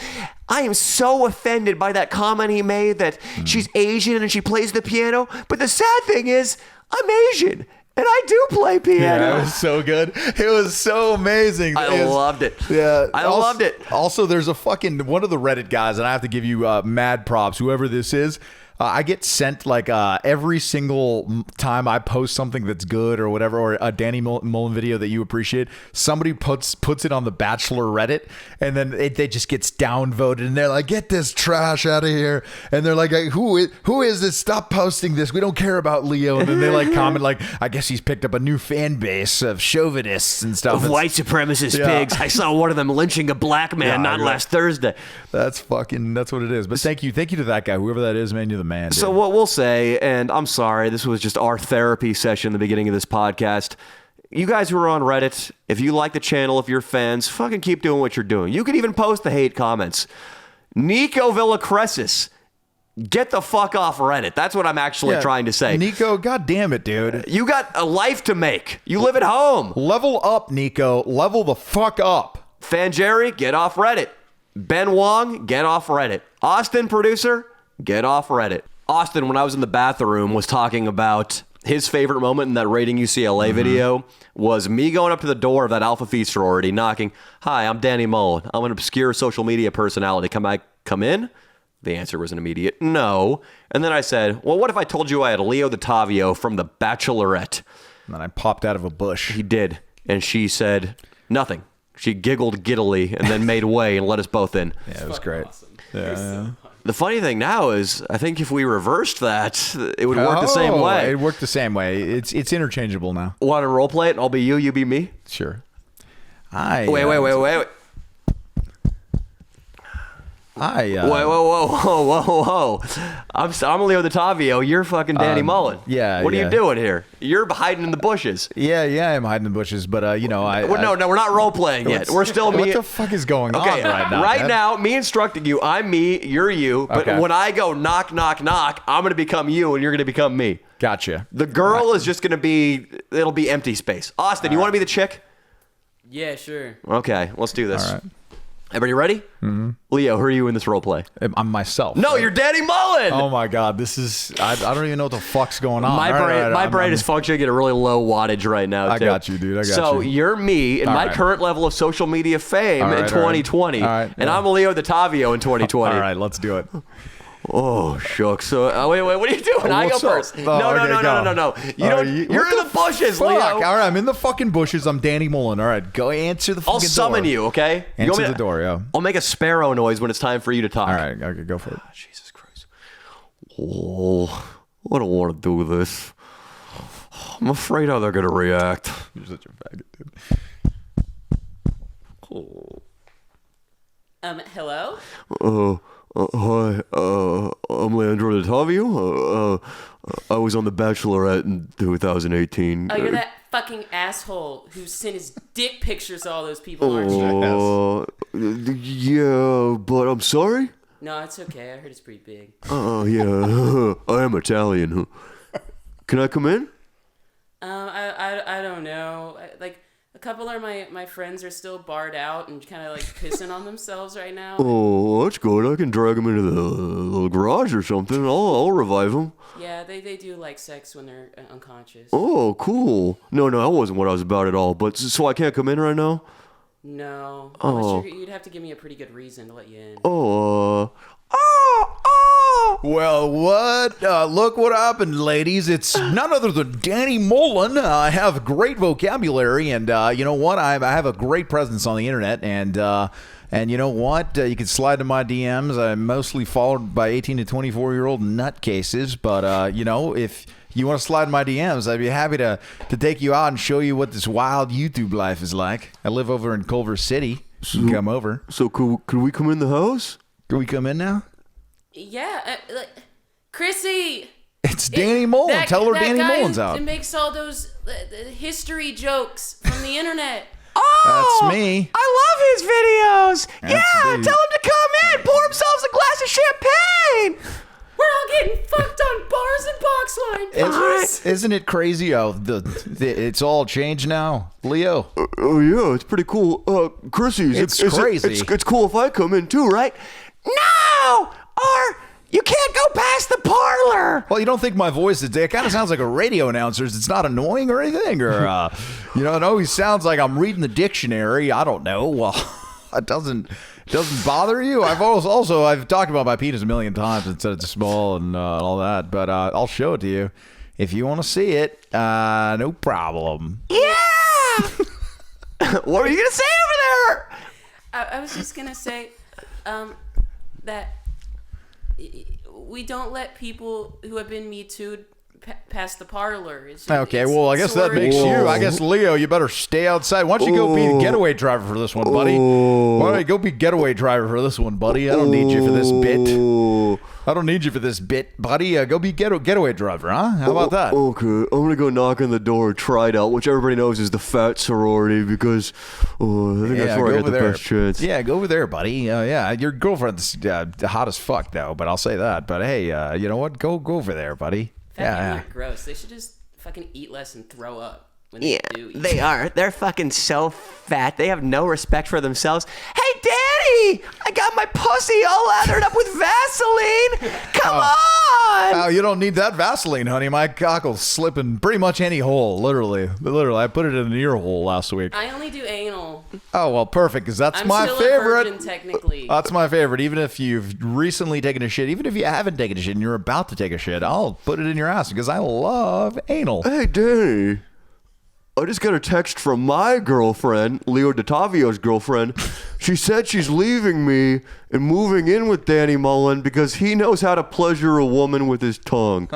I am so offended by that comment he made that she's Asian and she plays the piano. But the sad thing is, I'm Asian. And I do play piano.
Yeah, it was so good. It was so amazing.
I loved it.
Yeah,
I loved it.
Also, there's one of the Reddit guys, and I have to give you mad props, whoever this is. I get sent like every single time I post something that's good or whatever, or a Danny Mullen video that you appreciate, somebody puts it on the Bachelor Reddit, and then it just gets downvoted, and they're like, get this trash out of here. And they're like, who is this? Stop posting this. We don't care about Leo. And then they like comment like, I guess he's picked up a new fan base of chauvinists and stuff.
Of white supremacist pigs. I saw one of them lynching a black man last Thursday.
That's what it is. But thank you to that guy, whoever that is, man. You're the man, dude.
So what we'll say, and I'm sorry, this was just our therapy session at the beginning of this podcast. you guys who are on Reddit, if you like the channel, if you're fans, fucking keep doing what you're doing. You can even post the hate comments. Nico Villacresis, get the fuck off Reddit. That's what I'm actually trying to say.
Nico, god damn it, dude.
You got a life to make. You live at home.
Level up, Nico. Level the fuck up.
Fanjerry, get off Reddit. Ben Wong, get off Reddit. Austin, producer, get off Reddit. Austin, when I was in the bathroom, was talking about his favorite moment in that Rating UCLA video was me going up to the door of that Alpha Phi sorority, knocking, "Hi, I'm Danny Mullen. I'm an obscure social media personality. Can I come in?" The answer was an immediate no. And then I said, "Well, what if I told you I had Leo DeTavio from The Bachelorette?"
And then I popped out of a bush.
He did. And she said, "Nothing." She giggled giddily and then made way and let us both in.
Yeah, it was great.
Awesome.
Yeah.
The funny thing now is, I think if we reversed that, it would work the same way.
It worked the same way. It's interchangeable now.
Want to role play it? I'll be you, you be me.
Sure.
Wait.
Whoa.
Whoa. I'm Leo DeTavio. You're fucking Danny Mullen.
yeah,
What are
yeah.
you doing here? You're hiding in the bushes.
Yeah, I'm hiding in the bushes, but
No, we're not role playing yet. We're still me.
What the fuck is going
Okay,
on right now?
right
man?
now, me instructing you. I'm me. You're you. But
Okay.
when I go knock, knock, knock, I'm gonna become you, and you're gonna become me.
Gotcha.
The girl is just gonna be. It'll be empty space. Austin, you want to be the chick?
Yeah, sure.
Okay, let's do this.
All right.
Everybody ready? Mm-hmm. Leo, who are you in this role play?
I'm myself.
No, you're Danny Mullen.
Oh my god, this is. I don't even know what the fuck's going on.
My
All
brain,
right,
my
I'm-
brain
I'm-
is functioning at a really low wattage right now.
I
too.
got you, dude. I got
so
you.
you're me in
All
my
right.
current level of social media fame
All right,
in
all right.
2020,
All right,
and
yeah.
I'm Leo DeTavio in 2020.
All right, let's do it.
Oh shucks! So wait, what are you doing? I go
What's up?
first.
Oh,
No.
okay,
You
go.
don't. You're
What
in the bushes,
fuck?
Leo.
All right, I'm in the fucking bushes. I'm Danny Mullen. All right, go answer the fucking
I'll summon
door.
you. Okay. You want
Answer
me
the
to-
door, yeah.
I'll make a sparrow noise when it's time for you to talk.
All right, okay, go for it.
Jesus Christ. Oh, I don't want to do this. I'm afraid how they're gonna react.
You're such a faggot, dude.
Hello?
Hi, I'm Leandro DeTavio. I was on The Bachelorette in 2018.
Oh, you're that fucking asshole who sent his dick pictures to all those people, aren't you?
Yeah, but I'm sorry.
No, it's okay. I heard it's pretty big.
Yeah, I am Italian. Can I come in?
I don't know. Like, a couple of my friends are still barred out and kind of like pissing on themselves right now.
Oh, that's good. I can drag them into the garage or something. I'll revive them.
Yeah, they do like sex when they're unconscious.
Oh, cool. No, that wasn't what I was about at all. But so I can't come in right now?
No.
Oh.
Unless you'd have to give me a pretty good reason to let you in.
Well, what? Look what happened, ladies. It's none other than Danny Mullen. I have great vocabulary, and you know what? I have a great presence on the internet, and you know what? You can slide to my DMs. I'm mostly followed by 18 to 24-year-old nutcases, but you know, if you want to slide in my DMs, I'd be happy to take you out and show you what this wild YouTube life is like. I live over in Culver City. You can come over.
So could we come in the house?
Can we come in now?
Yeah, like, Chrissy!
It's Danny Mullen. Tell her Danny
guy
Mullen's out.
That makes all those history jokes from the internet.
That's me.
I love his videos.
That's me.
Tell him to come in. Pour themselves a glass of champagne.
We're all getting fucked on bars and box line. bitches.
Isn't it crazy how it's all changed now, Leo?
Oh yeah, it's pretty cool. Chrissy,
It's crazy.
It's cool if I come in too, right? No, or you can't go past the parlor.
Well, you don't think my voice is? It kind of sounds like a radio announcer's. It's not annoying or anything, or you know, it always sounds like I'm reading the dictionary. I don't know. Well, it doesn't bother you. I've talked about my penis a million times and said it's small and all that, but I'll show it to you if you want to see it. No problem.
Yeah. What were you gonna say over there?
I was just gonna say that we don't let people who have been Me Too'd past the parlor.
Okay, well, I guess that makes you. I guess, Leo, you better stay outside. Why don't you go be the getaway driver for this one, buddy? Why don't you go be getaway driver for this one, buddy? I don't need you for this bit. I don't need you for this bit, buddy. Go be getaway driver, huh? How about that?
Okay, I'm gonna go knock on the door, try it out, which everybody knows is the fat sorority because I think that's where I get the best chance.
Yeah, go over there, buddy. Yeah, your girlfriend's hot as fuck, though, but I'll say that. But hey, you know what? Go over there, buddy.
Fat people are gross. They should just fucking eat less and throw up. When they do eat.
They are. They're fucking so fat. They have no respect for themselves. Hey, Daddy! I got my pussy all lathered up with Vaseline! Come on!
Oh, you don't need that Vaseline, honey. My cock will slip in pretty much any hole, literally. I put it in an ear hole last week.
I only do anal.
Oh, well, perfect, because that's
I'm
my
still
favorite.
A virgin, technically.
That's my favorite. Even if you've recently taken a shit, even if you haven't taken a shit and you're about to take a shit, I'll put it in your ass because I love anal.
Hey, Danny. I just got a text from my girlfriend, Leo DeTavio's girlfriend. She said she's leaving me and moving in with Danny Mullen because he knows how to pleasure a woman with his tongue.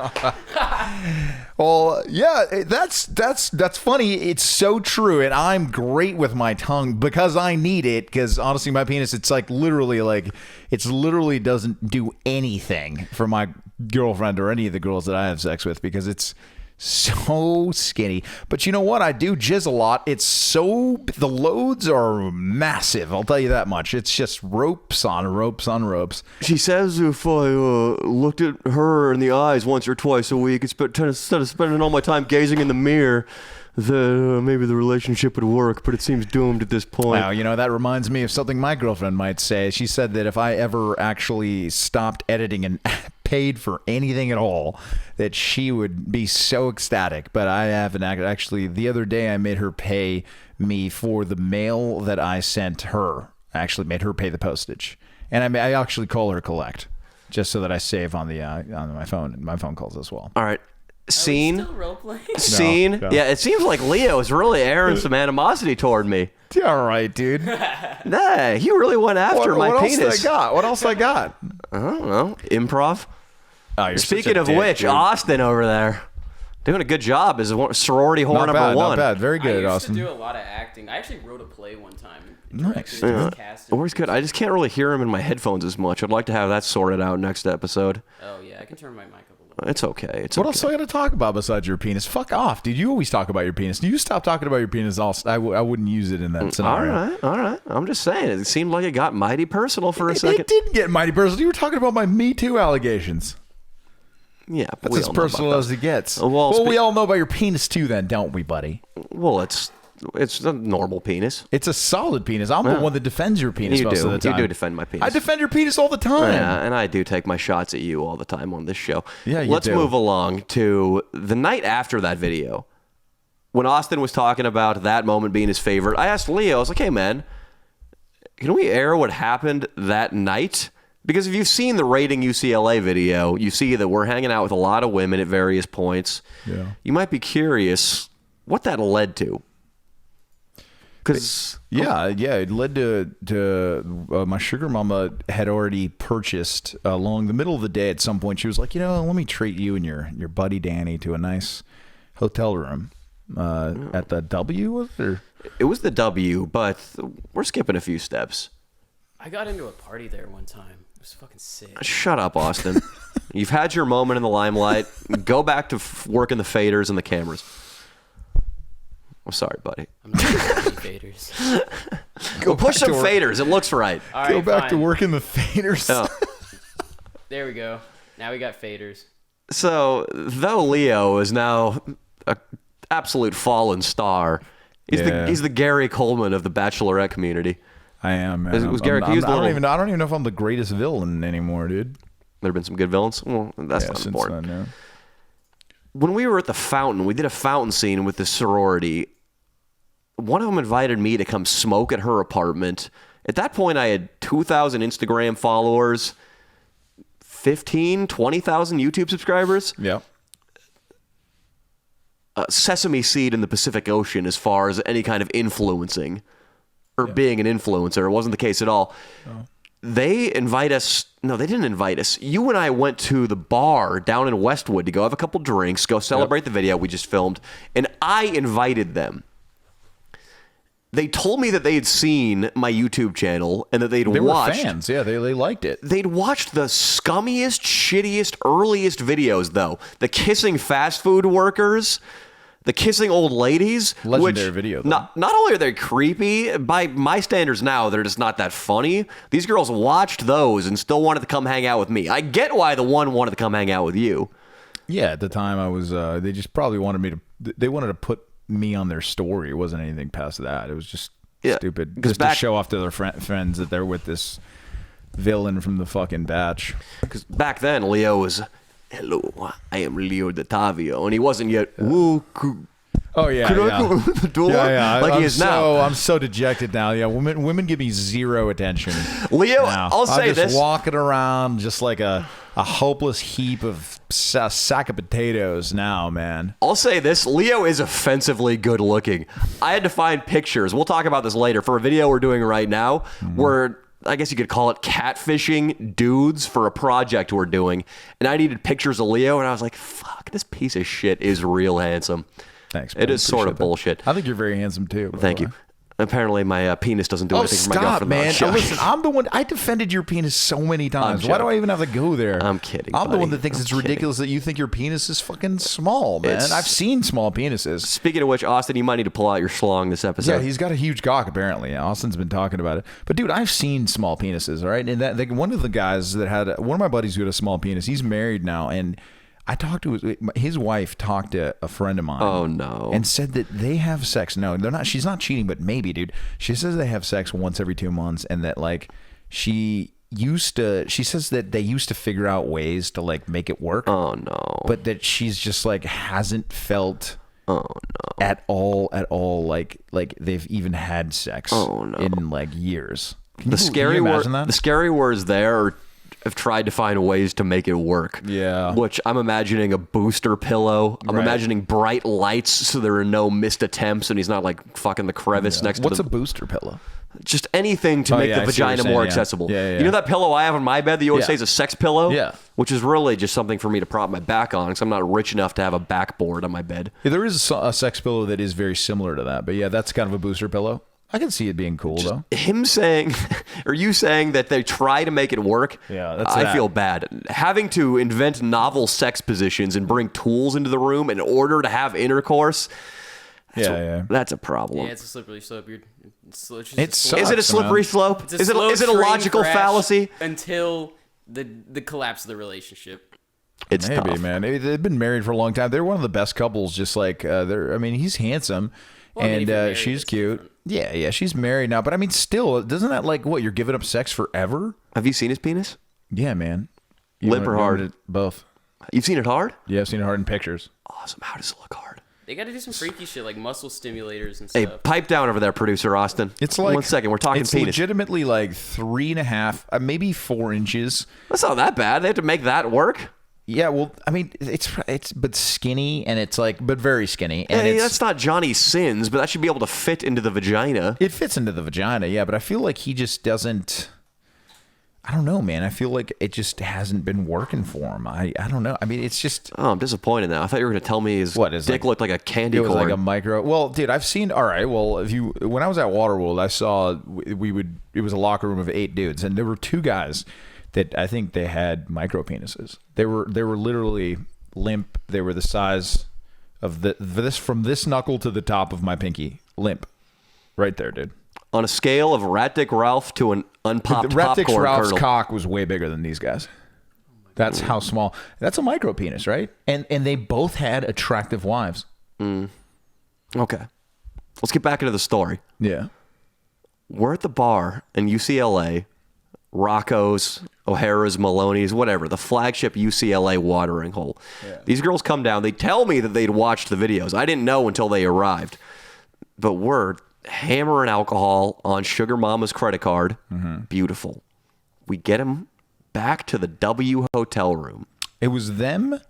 Well, yeah, that's funny. It's so true, and I'm great with my tongue because I need it. Because honestly, my penis, it's literally doesn't do anything for my girlfriend or any of the girls that I have sex with because it's so skinny. But you know what? I do jizz a lot. The loads are massive. I'll tell you that much. It's just ropes on ropes on ropes.
She says if I looked at her in the eyes once or twice a week, instead of spending all my time gazing in the mirror, that maybe the relationship would work, but it seems doomed at this point.
Wow, that reminds me of something my girlfriend might say. She said that if I ever actually stopped editing and paid for anything at all, that she would be so ecstatic. But I haven't actually. The other day, I made her pay me for the mail that I sent her. I actually made her pay the postage, and I actually call her collect, just so that I save on the on my phone calls as well.
All right. Scene.
Still role-playing?
Scene.
No.
Yeah, it seems like Leo is really airing some animosity toward me.
All right, dude.
Nah, he really went after my penis.
What else I got?
I don't know. Improv.
Oh, you're
Speaking
such a
of
dick,
which,
dude.
Austin over there doing a good job as a sorority whore number one.
Not bad. Very good,
I used
Austin.
to do a lot of acting. I actually wrote a play one time.
Nice.
Where's good? I just can't really hear him in my headphones as much. I'd like to have that sorted out next episode.
Oh yeah, I can turn my mic up a little.
It's okay.
What else do I got to talk about besides your penis? Fuck off, dude. You always talk about your penis. You stop talking about your penis. I wouldn't use it in that scenario.
All right. I'm just saying. It seemed like it got mighty personal for a second.
It didn't get mighty personal. You were talking about my Me Too allegations.
Yeah, but
That's as personal as it gets.
Well,
we all know about your penis too, then, don't we, buddy?
Well, it's a normal penis.
It's a solid penis. I'm the one that defends your penis most of the time.
You do defend my penis.
I defend your penis all the time.
Yeah, and I do take my shots at you all the time on this show.
Yeah, you
Let's
do.
move along to the night after that video. When Austin was talking about that moment being his favorite, I asked Leo, I was like, hey, man, can we air what happened that night? Because if you've seen the Rating UCLA video, you see that we're hanging out with a lot of women at various points.
Yeah.
You might be curious what that led to. Because
it led to my sugar mama had already purchased along the middle of the day at some point. She was like, let me treat you and your buddy Danny to a nice hotel room at the W, was it? Or?
It was the W, but we're skipping a few steps.
I got into a party there one time. It was fucking sick.
Shut up, Austin. You've had your moment in the limelight. Go back to working the faders and the cameras. I'm sorry, buddy.
I'm not doing any faders.
Go push some faders. It looks right.
All
Go
right,
back
fine.
to working the faders.
Oh.
There we go. Now we got faders.
So, though Leo is now an absolute fallen star, he's the Gary Coleman of the Bachelorette community.
I am, man.
I don't
even know if I'm the greatest villain anymore, dude.
There have been some good villains. Well, that's not
since
important.
then, yeah.
When we were at the fountain, we did a fountain scene with the sorority. One of them invited me to come smoke at her apartment. At that point, I had 2,000 Instagram followers, 20,000 YouTube subscribers.
Yeah.
Sesame seed in the Pacific Ocean as far as any kind of influencing or being an influencer. It wasn't the case at all. Oh. They invite us. No, they didn't invite us. You and I went to the bar down in Westwood to go have a couple drinks, go celebrate the video we just filmed, and I invited them. they told me that they had seen my YouTube channel and that
They
watched.
were fans. Yeah, they liked it.
They'd watched the scummiest, shittiest, earliest videos, though. The kissing fast food workers, the kissing old ladies.
Legendary
which,
video, though.
Not only are they creepy, by my standards now, they're just not that funny. These girls watched those and still wanted to come hang out with me. I get why the one wanted to come hang out with you.
Yeah, at the time I was. They just probably wanted me to. They wanted to put me on their story. It wasn't anything past that. It was just stupid. Just to show off to their friends that they're with this villain from the fucking batch.
Because back then, Leo was, hello, I am Leo Datavio. And he wasn't yet, woo,
Oh yeah,
could I go in the door? Like he is now.
I'm so dejected now. Yeah, women give me zero attention.
Leo,
now.
I'll say
I'm just
this.
walking around just like a hopeless heap of sack of potatoes now, man.
I'll say this, Leo is offensively good looking. I had to find pictures. We'll talk about this later. For a video we're doing right now, where I guess you could call it catfishing dudes for a project we're doing. And I needed pictures of Leo, and I was like, fuck, this piece of shit is real handsome.
Thanks, man.
It is sort of bullshit.
I think you're very handsome too.
Thank you. Apparently, my penis doesn't do anything for my girlfriend.
Man.
Shush.
Listen, I'm the one. I defended your penis so many times. Why do I even have to go there?
I'm kidding.
I'm the
buddy.
one that thinks it's ridiculous that you think your penis is fucking small, man. I've seen small penises.
Speaking of which, Austin, you might need to pull out your schlong this episode.
Yeah, he's got a huge cock apparently. Austin's been talking about it. But dude, I've seen small penises, all right? And that one of the guys that had one of my buddies who had a small penis, he's married now, and I talked to his wife talked to a friend of mine.
Oh no.
And said that they have sex. No, they're not. She's not cheating, but maybe, dude. She says they have sex once every 2 months, and that like she says that they used to figure out ways to like make it work.
Oh no.
But that she's just like hasn't felt at all like they've even had sex in like years. Can you imagine that?
The scary words there have tried to find ways to make it work.
Yeah.
Which I'm imagining a booster pillow. I'm imagining bright lights so there are no missed attempts and he's not like fucking the crevice next to
What's a booster pillow?
Just anything to make the vagina more accessible.
Yeah.
You know that pillow I have on my bed that you always say is a sex pillow?
Yeah.
Which is really just something for me to prop my back on because I'm not rich enough to have a backboard on my bed.
Yeah, there is a sex pillow that is very similar to that. But yeah, that's kind of a booster pillow. I can see it being cool, though.
Him saying, or you saying that they try to make it work, I feel bad. Having to invent novel sex positions and bring tools into the room in order to have intercourse, that's a problem.
Yeah, it's a slippery slope.
Is it a slippery slope? Is it a logical fallacy?
Until the collapse of the relationship.
It's
maybe,
tough.
man. Maybe they've been married for a long time. They're one of the best couples. Just like he's handsome. And she's cute. Different. Yeah, she's married now. But I mean, still, doesn't that like what? You're giving up sex forever?
Have you seen his penis?
Yeah, man.
Limp or hard?
Both.
You've seen it hard?
Yeah, I've seen it hard in pictures.
Awesome. How does it look hard?
They got to do some freaky shit like muscle stimulators and stuff.
Hey, pipe down over there, producer Austin.
It's like
1 second. We're talking
it's
penis.
Legitimately like 3.5, maybe 4 inches.
That's not that bad. They have to make that work.
Yeah, well, I mean, it's but skinny and it's like, but very skinny. And
that's not Johnny's sins, but that should be able to fit into the vagina.
It fits into the vagina, yeah. But I feel like he just doesn't. I don't know, man. I feel like it just hasn't been working for him. I don't know. I mean, it's just.
Oh, I'm disappointed now. I thought you were going to tell me his dick looked like a candy corn.
It was like a micro. Well, dude, I've seen. All right. Well, when I was at Waterworld, I saw it was a locker room of 8 dudes, and there were 2 guys that I think they had micro penises. They were literally limp. They were the size of from this knuckle to the top of my pinky. Limp, right there, dude.
On a scale of Rat Dick Ralph to an unpopped
Rat Dick
popcorn
Ralph's
kernel.
cock was way bigger than these guys. That's how small. That's a micro penis, right? And they both had attractive wives.
Okay, let's get back into the story.
Yeah,
we're at the bar in UCLA, Rocco's, O'Hara's, Maloney's, whatever, the flagship UCLA watering hole. Yeah. These girls come down. They tell me that they'd watched the videos. I didn't know until they arrived. But we're hammering alcohol on Sugar Mama's credit card. Mm-hmm. Beautiful. We get them back to the W hotel room.
It was them.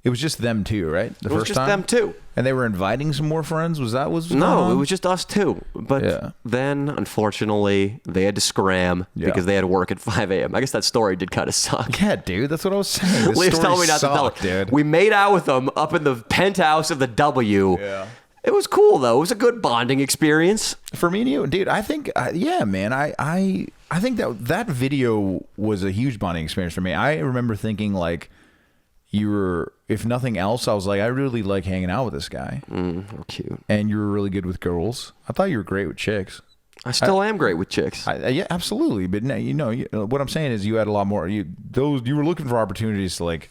It was just them two, right?
It was just them two.
And they were inviting some more friends? Was that what was going
No,
on?
it was just us two. But then, unfortunately, they had to scram because they had to work at 5 a.m. I guess that story did kind of suck.
Yeah, dude, that's what I was saying.
Leah's telling me not to tell it.
Dude.
We made out with them up in the penthouse of the W.
Yeah.
It was cool though. It was a good bonding experience.
For me and you, dude, I think, yeah, man, I think that video was a huge bonding experience for me. I remember thinking like, you were, if nothing else, I was like, I really like hanging out with this guy.
How cute.
And you were really good with girls. I thought you were great with chicks.
I still am great with chicks.
Yeah, absolutely. But what I'm saying is, you had a lot more. You were looking for opportunities to like,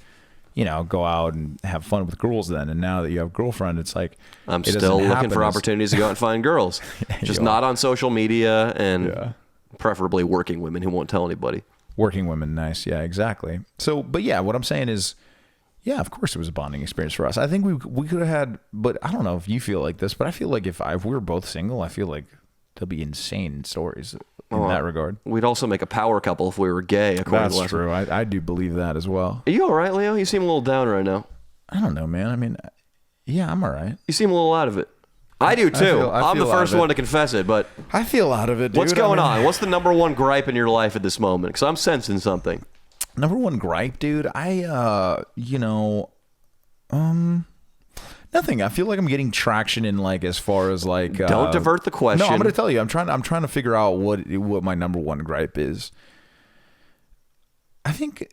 go out and have fun with girls then. And now that you have a girlfriend, it's like
I'm still looking for opportunities to go out and find girls, just not on social media, and preferably working women who won't tell anybody.
Working women, nice. Yeah, exactly. So, but yeah, what I'm saying is, yeah, of course it was a bonding experience for us. I think we could have had, but I don't know if you feel like this, but I feel like if we were both single, I feel like there'll be insane stories in that regard.
We'd also make a power couple if we were gay, according to
That's true. I do believe that as well.
Are you all right, Leo? You seem a little down right now.
I don't know, man. I mean, yeah, I'm all right.
You seem a little out of it. I do too. I'm the first one to confess it, but
I feel out of it, dude.
What's going on? What's the number one gripe in your life at this moment? Because I'm sensing something.
Number one gripe, dude. Nothing. I feel like I'm getting traction in like as far as like.
Don't divert the question.
No, I'm going to tell you. I'm trying to figure out what my number one gripe is. I think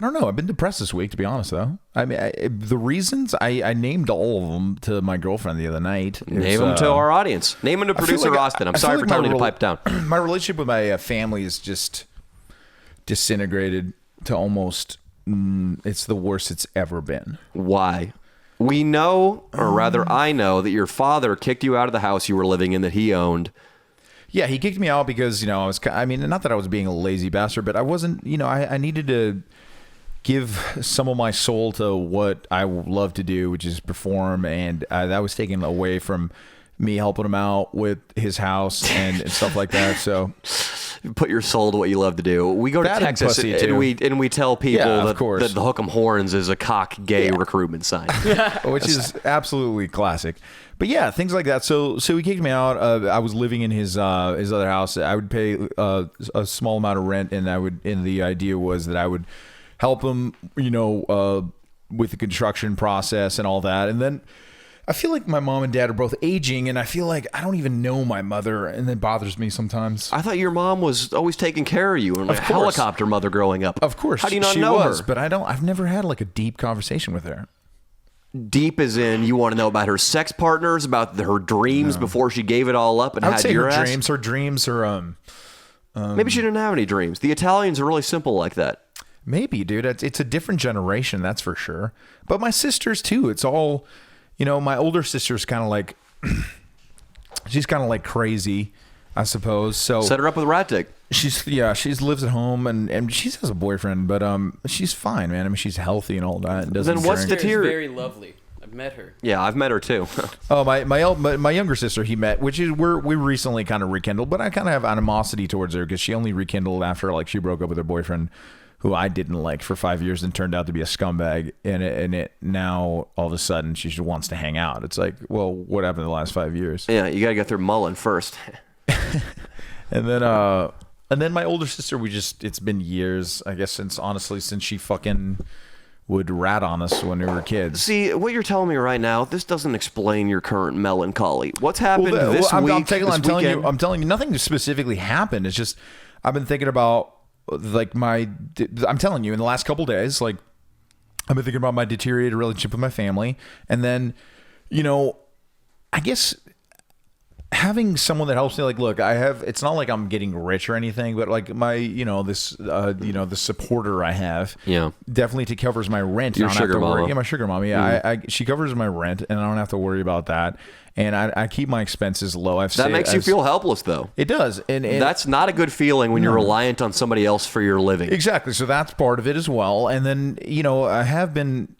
I don't know. I've been depressed this week, to be honest, though. I mean, the reasons, I named all of them to my girlfriend the other night.
Name them to our audience. Name them to producer Austin. I'm sorry for telling you to pipe down.
My relationship with my family is just disintegrated to almost, it's the worst it's ever been.
Why? We know, or rather I know, that your father kicked you out of the house you were living in that he owned.
Yeah, he kicked me out because, not that I was being a lazy bastard, but I wasn't, I needed to give some of my soul to what I love to do, which is perform, and that was taken away from me helping him out with his house and stuff like that. So
put your soul to what you love to do. We go to Texas and we tell people that the Hook 'em Horns is a cock gay recruitment sign,
which is absolutely classic. But yeah, things like that. So he kicked me out. I was living in his other house. I would pay a small amount of rent, and the idea was that I would help him, with the construction process and all that. And then I feel like my mom and dad are both aging, and I feel like I don't even know my mother, and that bothers me sometimes.
I thought your mom was always taking care of you, and like a helicopter mother growing up.
Of course.
How do you not know her?
But I've never had like a deep conversation with her.
Deep as in you want to know about her sex partners, about her dreams before she gave it all up and had your ass?
Her dreams are
maybe she didn't have any dreams. The Italians are really simple like that.
Maybe, dude. It's a different generation, that's for sure. But my sisters too. It's all, my older sister's kind of like, she's kind of like crazy, I suppose. So
set her up with Rat Dick.
She lives at home and she has a boyfriend, but she's fine, man. I mean, she's healthy and all that. And doesn't
then what's the
tear? Very lovely. I've met her.
Yeah, I've met her too.
Oh, my younger sister he met, which is we recently kind of rekindled, but I kind of have animosity towards her because she only rekindled after like she broke up with her boyfriend, who I didn't like for 5 years and turned out to be a scumbag. And it now all of a sudden she just wants to hang out. It's like, well, what happened in the last 5 years?
Yeah, you gotta go through Mullen first.
And then my older sister, it's been years, I guess, since she fucking would rat on us when we were kids.
See, what you're telling me right now, this doesn't explain your current melancholy. What's happened this week?
I'm telling you, nothing specifically happened. It's just I've been thinking about like I'm telling you, in the last couple days, like I've been thinking about my deteriorated relationship with my family, and then I guess having someone that helps me, like, look, it's not like I'm getting rich or anything, but like my, the supporter I have, definitely covers my rent.
Your sugar mama.
Yeah, my sugar mommy. Yeah, she covers my rent, and I don't have to worry about that. And I keep my expenses low.
That makes you feel helpless, though.
It does, and
that's not a good feeling when you're reliant on somebody else for your living.
Exactly. So that's part of it as well. And then I have been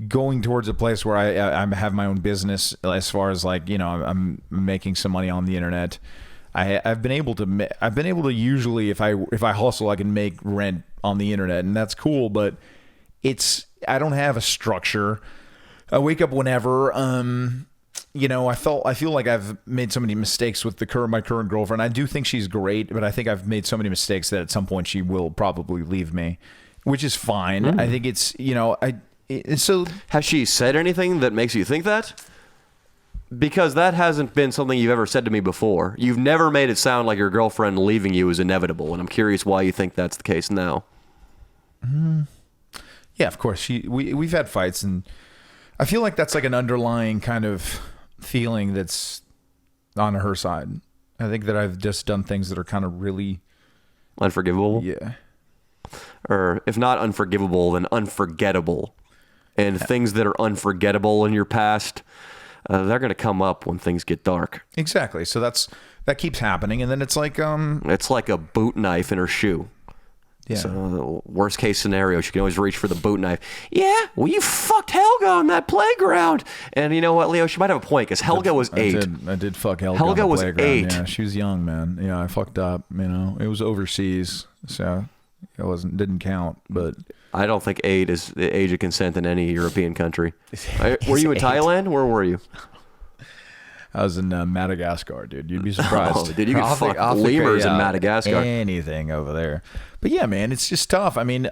going towards a place where I have my own business, as far as like I'm making some money on the internet. I've been able to usually if I hustle, I can make rent on the internet, and that's cool. But I don't have a structure. I wake up whenever. I feel like I've made so many mistakes with my current girlfriend. I do think she's great, but I think I've made so many mistakes that at some point she will probably leave me. which is fine. I think it's, so
Has she said anything that makes you think that? Because that hasn't been something you've ever said to me before. You've never made it sound like your girlfriend leaving you is inevitable, and I'm curious why you think that's the case now.
yeah, of course. We've had fights, and I feel like that's like an underlying kind of feeling that's on her side. I think that I've just done things that are kind of really
Unforgivable?
Yeah.
Or if not unforgivable, then unforgettable. And things that are unforgettable in your past, they're going to come up when things get dark.
Exactly. So that keeps happening, and then it's like
It's like a boot knife in her shoe.
yeah.
So worst case scenario, she can always reach for the boot knife. Yeah, well, you fucked Helga on that playground. And you know what, Leo? She might have a point, because Helga was 8.
I did fuck Helga.
Helga
on the
was
playground.
8.
Yeah, she was young, man. Yeah, I fucked up. It was overseas, so it didn't count. But
I don't think 8 is the age of consent in any European country. Were you in
8.
Thailand? Where were you?
I was in Madagascar, dude. You'd be surprised.
Oh, dude, you could fuck lemurs in Madagascar.
Anything over there. But yeah, man, it's just tough. I mean,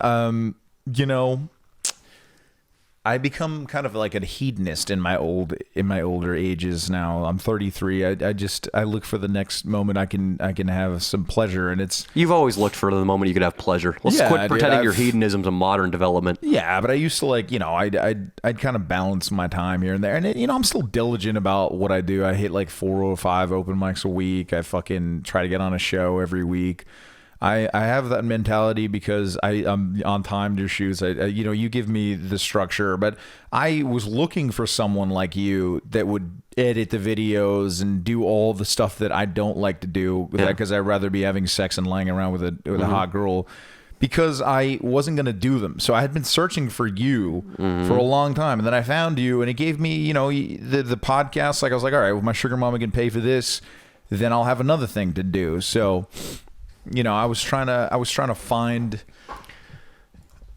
I become kind of like a hedonist in my older ages now. I'm 33. I look for the next moment I can have some pleasure, and it's.
You've always looked for the moment you could have pleasure. Let's quit pretending your hedonism's a modern development.
Yeah, but I used to I'd kind of balance my time here and there, and I'm still diligent about what I do. I hit like 4 or 5 open mics a week. I fucking try to get on a show every week. I have that mentality because I'm on time to shoots. You give me the structure, but I was looking for someone like you that would edit the videos and do all the stuff that I don't like to do because I'd rather be having sex and lying around with a hot girl, because I wasn't going to do them. So I had been searching for you for a long time, and then I found you, and it gave me, the podcast. Like I was like, all right, well, my sugar mama can pay for this, then I'll have another thing to do. So. I was trying to find.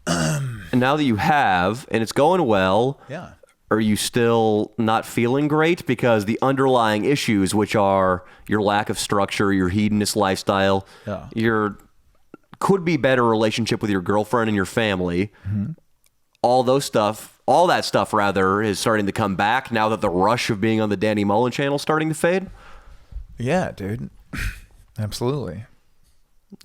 And now that you have, and it's going well,
Yeah.
are you still not feeling great? Because the underlying issues, which are your lack of structure, your hedonist lifestyle, your could be better relationship with your girlfriend and your family, all that stuff rather is starting to come back now that the rush of being on the Danny Mullen channel is starting to fade?
Yeah, dude. Absolutely.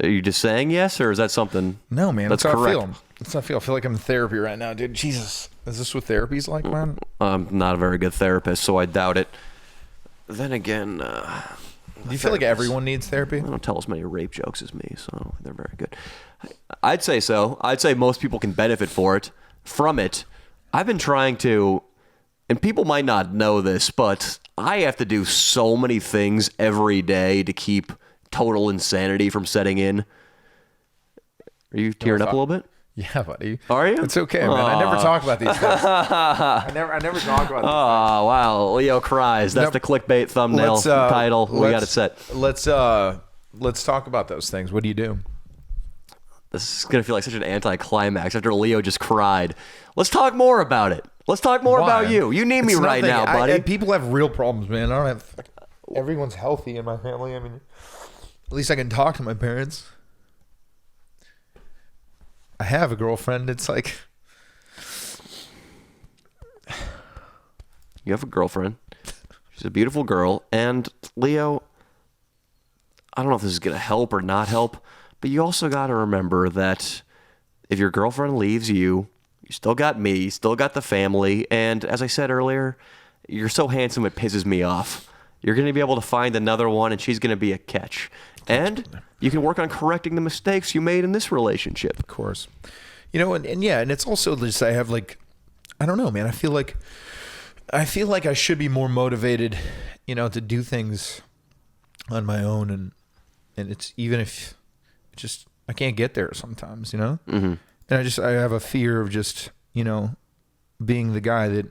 Are you just saying yes, or is that something?
No, man.
That's
That's how
correct.
I feel. That's how I feel. I feel like I'm in therapy right now, dude. Jesus. Is this what therapy's like, man?
I'm not a very good therapist, so I doubt it. Then again,
Do you feel like everyone needs therapy?
I don't tell as many rape jokes as me, so I don't think they're very good. I'd say so. I'd say most people can benefit from it. I've been trying to, and people might not know this, but I have to do so many things every day to keep total insanity from setting in. Are you tearing up a little bit?
Yeah, buddy.
Are you?
It's okay, man. I never talk about these things. I never talk about these.
Oh, wow. Leo cries. That's the clickbait thumbnail title. We got it set.
Let's talk about those things. What do you do?
This is going to feel like such an anticlimax after Leo just cried. Let's talk more about it. Let's talk more
Why?
about you. You need me
It's
right
nothing.
now, buddy.
People have real problems, man. I don't have. Everyone's healthy in my family. I mean, at least I can talk to my parents. I have a girlfriend. It's like.
You have a girlfriend. She's a beautiful girl. And Leo, I don't know if this is going to help or not help, but you also got to remember that if your girlfriend leaves you, you still got me, you still got the family. And as I said earlier, you're so handsome it pisses me off. You're going to be able to find another one, and she's going to be a catch. And you can work on correcting the mistakes you made in this relationship.
Of course. And it's also just I have like, I don't know, man. I feel like I should be more motivated, to do things on my own, and it's even if just I can't get there sometimes, And I have a fear of just, being the guy that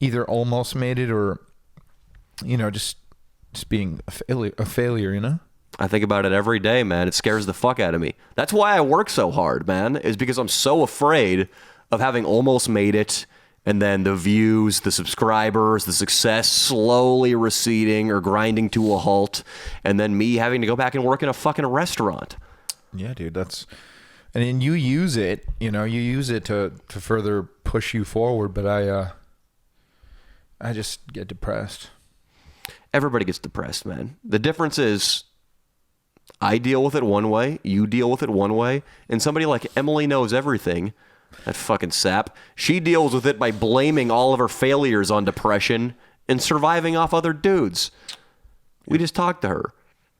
either almost made it or just being a failure,
I think about it every day, man. It scares the fuck out of me. That's why I work so hard, man, is because I'm so afraid of having almost made it and then the views, the subscribers, the success slowly receding or grinding to a halt, and then me having to go back and work in a fucking restaurant.
Yeah, dude, And then you use it, you use it to further push you forward. But I just get depressed.
Everybody gets depressed, man. The difference is I deal with it one way, you deal with it one way, and somebody like Emily Knows Everything, that fucking sap, she deals with it by blaming all of her failures on depression and surviving off other dudes. We just talked to her.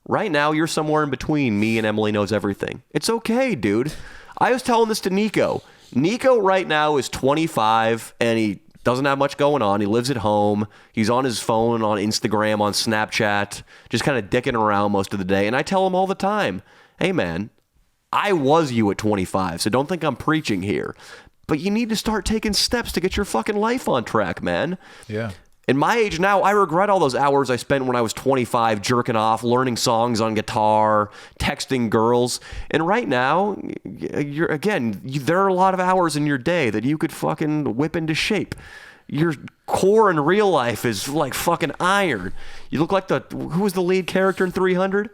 Right now, you're somewhere in between me and Emily Knows Everything. It's okay, dude. I was telling this to Nico. Nico right now is 25, and he doesn't have much going on. He lives at home. He's on his phone, on Instagram, on Snapchat, just kind of dicking around most of the day. And I tell him all the time, hey, man, I was you at 25, so don't think I'm preaching here. But you need to start taking steps to get your fucking life on track, man.
Yeah.
In my age now, I regret all those hours I spent when I was 25 jerking off, learning songs on guitar, texting girls. And right now, there are a lot of hours in your day that you could fucking whip into shape. Your core in real life is like fucking iron. You look like who was the lead character in 300?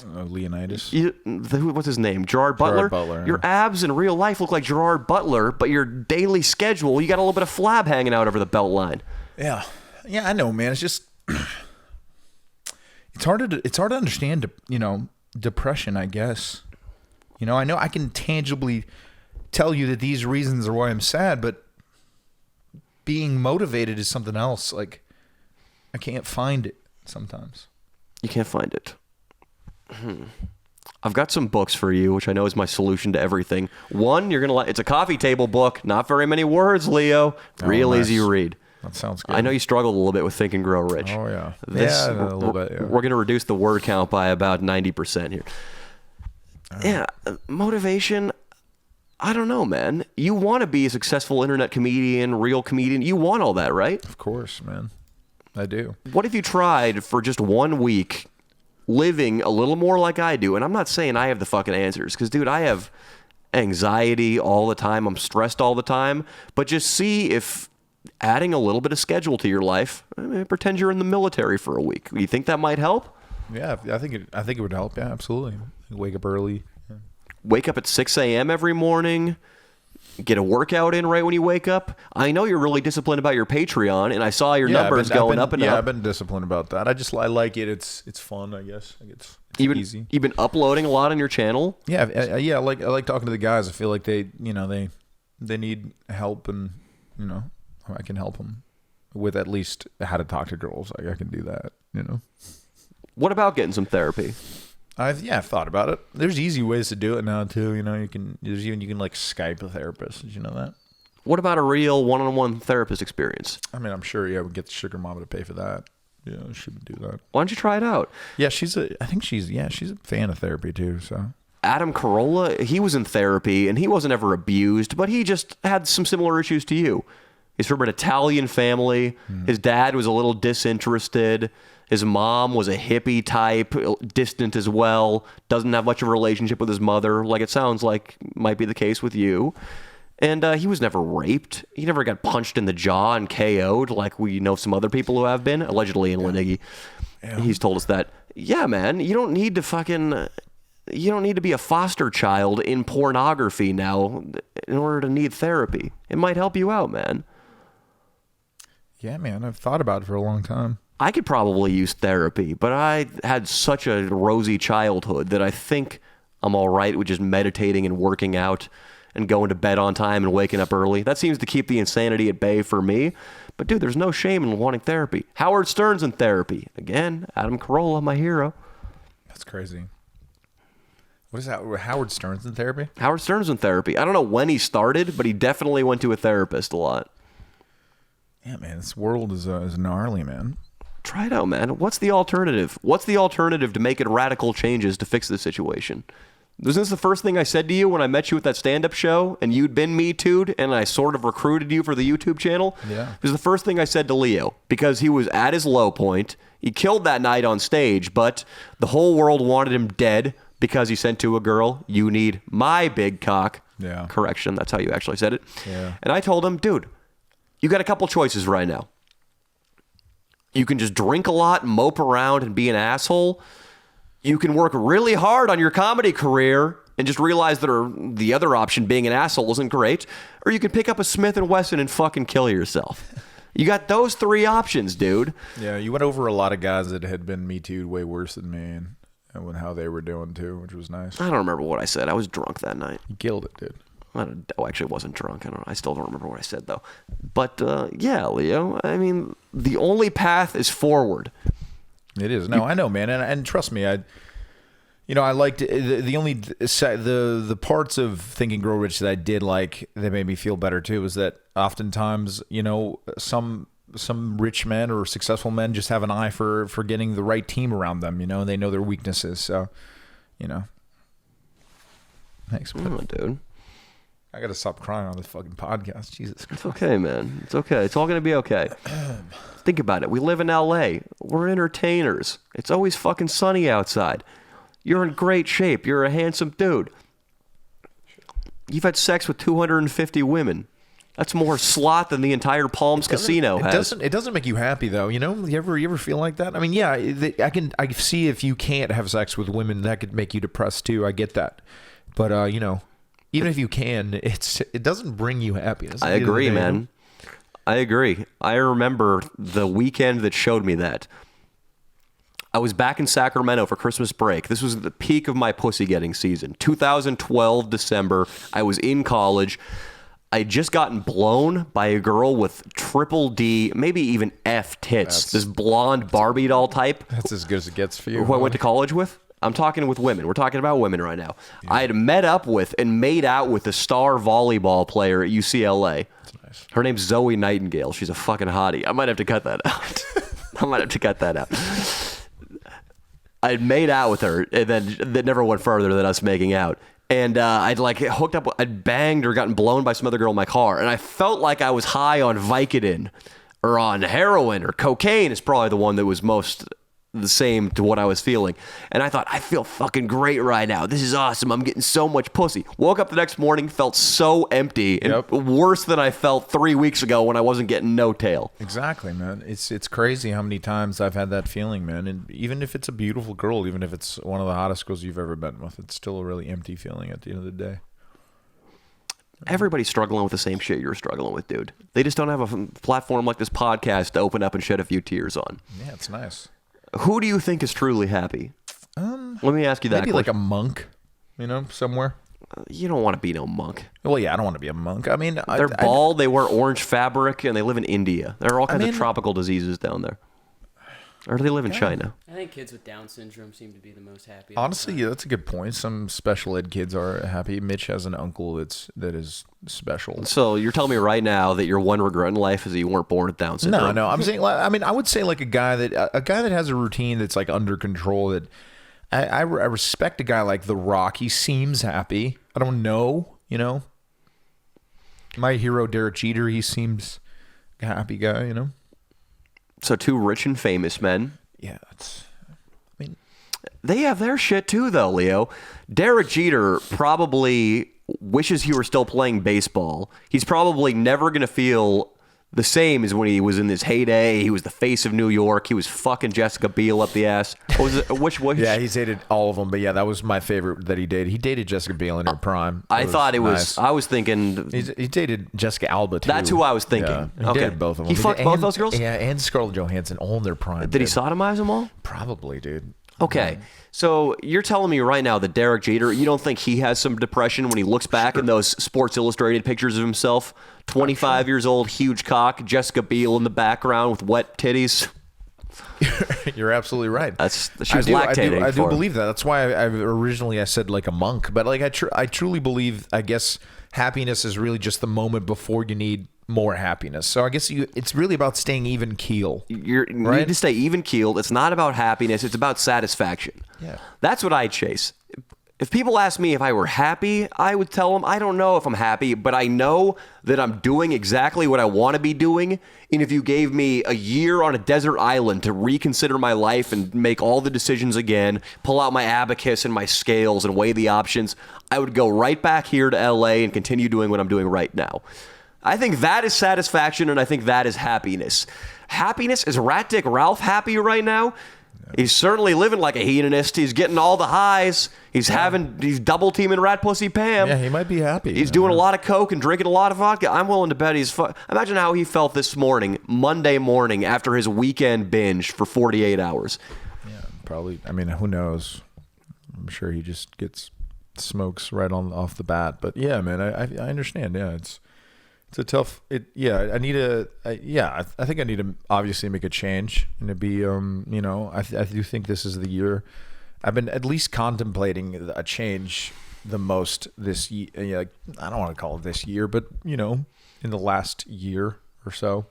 Leonidas.
What's his name? Gerard Butler? Your abs in real life look like Gerard Butler, but your daily schedule, you got a little bit of flab hanging out over the belt line.
Yeah. Yeah, I know, man. It's just it's hard to understand, depression, I guess. I know I can tangibly tell you that these reasons are why I'm sad, but being motivated is something else. Like, I can't find it sometimes.
You can't find it. I've got some books for you, which I know is my solution to everything. One, you're going to like, it's a coffee table book, not very many words, Leo. Real easy read.
That sounds good.
I know you struggled a little bit with Think and Grow Rich.
Oh, yeah.
A
little bit, yeah.
We're going to reduce the word count by about 90% here. Yeah, motivation, I don't know, man. You want to be a successful internet comedian, real comedian. You want all that, right?
Of course, man. I do.
What if you tried for just 1 week living a little more like I do? And I'm not saying I have the fucking answers, because, dude, I have anxiety all the time. I'm stressed all the time. But just see if adding a little bit of schedule to your life, pretend you're in the military for a week. You think that might help?
Yeah, I think it would help. Yeah, absolutely. Wake up early. Yeah.
Wake up at 6 a.m. every morning. Get a workout in right when you wake up. I know you're really disciplined about your Patreon, and I saw your numbers going up and up.
Yeah, I've been disciplined about that. I like it. It's fun, I guess. It's easy.
You've been uploading a lot on your channel.
Yeah, I like talking to the guys. I feel like they need help, and I can help them with at least how to talk to girls. Like, I can do that.
What about getting some therapy?
I've thought about it. There's easy ways to do it now too. You can like Skype a therapist. Did you know that?
What about a real one-on-one therapist experience?
I mean, I'm sure we get the sugar mama to pay for that. Yeah, she would do that.
Why don't you try it out?
Yeah, she's a fan of therapy too. So
Adam Carolla, he was in therapy and he wasn't ever abused, but he just had some similar issues to you. He's from an Italian family. His dad was a little disinterested. His mom was a hippie type, distant as well. Doesn't have much of a relationship with his mother, like it sounds like might be the case with you. And he was never raped. He never got punched in the jaw and KO'd like we know some other people who have been, allegedly in Lenigi. Yeah. He's told us that. Yeah, man, you don't need to be a foster child in pornography now in order to need therapy. It might help you out, man.
Yeah, man, I've thought about it for a long time.
I could probably use therapy, but I had such a rosy childhood that I think I'm all right with just meditating and working out and going to bed on time and waking up early. That seems to keep the insanity at bay for me. But, dude, there's no shame in wanting therapy. Howard Stern's in therapy. Again, Adam Carolla, my hero.
That's crazy. What is that? Howard Stern's in therapy?
Howard Stern's in therapy. I don't know when he started, but he definitely went to a therapist a lot.
Yeah, man, this world is gnarly, man.
Try it out, man. What's the alternative? What's the alternative to making radical changes to fix this situation? Wasn't this the first thing I said to you when I met you at that stand-up show and you'd been Me Too'd and I sort of recruited you for the YouTube channel?
Yeah.
It was the first thing I said to Leo because he was at his low point. He killed that night on stage, but the whole world wanted him dead because he sent to a girl, "You need my big cock."
Yeah.
Correction, that's how you actually said it.
Yeah.
And I told him, dude, you got a couple choices right now. You can just drink a lot, mope around, and be an asshole. You can work really hard on your comedy career and just realize that the other option, being an asshole, isn't great, or you can pick up a Smith & Wesson and fucking kill yourself. You got those 3 options, dude.
Yeah, you went over a lot of guys that had been Me Too'd way worse than me, and with how they were doing too, which was nice.
I don't remember what I said. I was drunk that night.
You killed it, dude.
Actually, I wasn't drunk. I still don't remember what I said, though. But, yeah, Leo, I mean, the only path is forward.
It is. No, I know, man. And trust me, I liked the only the parts of Think and Grow Rich that I did like that made me feel better too was that oftentimes, some rich men or successful men just have an eye for getting the right team around them, and they know their weaknesses. So, thanks,
dude.
I got to stop crying on this fucking podcast. Jesus Christ.
It's okay, man. It's okay. It's all going to be okay. Think about it. We live in L.A. We're entertainers. It's always fucking sunny outside. You're in great shape. You're a handsome dude. You've had sex with 250 women. That's more slot than the entire Palms Casino has.
It doesn't make you happy though. You ever feel like that? I mean, yeah, I see if you can't have sex with women, that could make you depressed too. I get that, but even if you can, it doesn't bring you happiness.
I agree, man. I agree. I remember the weekend that showed me that. I was back in Sacramento for Christmas break. This was the peak of my pussy getting season. 2012, December. I was in college. I had just gotten blown by a girl with triple D, maybe even F tits. This blonde Barbie doll type.
That's as good as it gets for you.
Who I went to college with. I'm talking with women. We're talking about women right now. Yeah. I had met up with and made out with a star volleyball player at UCLA. That's nice. Her name's Zoe Nightingale. She's a fucking hottie. I might have to cut that out. I'd made out with her, and then that never went further than us making out. And I'd hooked up, I'd banged or gotten blown by some other girl in my car, and I felt like I was high on Vicodin or on heroin or cocaine is probably the one that was most the same to what I was feeling. And I thought, I feel fucking great right now. This is awesome. I'm getting so much pussy. Woke up the next morning, felt so empty and worse than I felt 3 weeks ago when I wasn't getting no tail.
Exactly, man. It's crazy how many times I've had that feeling, man. And even if it's a beautiful girl, even if it's one of the hottest girls you've ever been with, it's still a really empty feeling at the end of the day.
Everybody's struggling with the same shit you're struggling with, dude. They just don't have a platform like this podcast to open up and shed a few tears on.
Yeah, it's nice.
Who do you think is truly happy? Let me ask you that.
Maybe like a monk, somewhere.
You don't want to be no monk.
Well, yeah, I don't want to be a monk. I mean,
they're bald, they wear orange fabric, and they live in India. There are all kinds of tropical diseases down there. Or do they live in China?
I think kids with Down syndrome seem to be the most happy.
Honestly, yeah, that's a good point. Some special ed kids are happy. Mitch has an uncle that is special.
So you're telling me right now that your one regret in life is that you weren't born with Down syndrome?
No. I'm saying, I would say like a guy that has a routine that's like under control. That I respect a guy like The Rock. He seems happy. I don't know, My hero Derek Jeter. He seems a happy guy,
So 2 rich and famous men.
Yeah,
they have their shit too, though, Leo. Derek Jeter probably wishes he were still playing baseball. He's probably never going to feel the same as when he was in his heyday. He was the face of New York. He was fucking Jessica Biel up the ass. What was it? Which?
Yeah, he's dated all of them, but yeah, that was my favorite that he dated. He dated Jessica Biel in her prime.
I thought it was. I was thinking
he dated Jessica Alba too.
That's who I was thinking.
Yeah, he dated both of them.
He fucked both those girls.
Yeah, and Scarlett Johansson all in their prime.
Did he sodomize them all?
Probably, dude.
Okay, so you're telling me right now that Derek Jeter, you don't think he has some depression when he looks back in those Sports Illustrated pictures of himself? 25 years old, huge cock, Jessica Biel in the background with wet titties.
You're absolutely right.
She was lactating.
I do believe that. That's why I originally said like a monk, but like I truly believe. I guess happiness is really just the moment before you need more happiness. So I guess it's really about staying even keel.
You need to stay even keeled. It's not about happiness. It's about satisfaction.
Yeah,
that's what I chase. If people ask me if I were happy, I would tell them I don't know if I'm happy, but I know that I'm doing exactly what I want to be doing. And if you gave me a year on a desert island to reconsider my life and make all the decisions again, pull out my abacus and my scales and weigh the options, I would go right back here to LA and continue doing what I'm doing right now. I think that is satisfaction, and I think that is happiness. Happiness, is Rat Dick Ralph happy right now? He's certainly living like a hedonist. He's getting all the highs. He's double teaming Rat Pussy Pam.
Yeah, he might be happy.
He's doing a lot of coke and drinking a lot of vodka. I'm willing to bet imagine how he felt this morning, Monday morning, after his weekend binge for 48 hours.
Yeah, probably. I mean, who knows? I'm sure he just gets smokes right off the bat. But yeah, man, I understand. Yeah, it's a tough. I think I need to obviously make a change and to be I do think this is the year. I've been at least contemplating a change the most this year. I don't want to call it this year, but in the last year or so,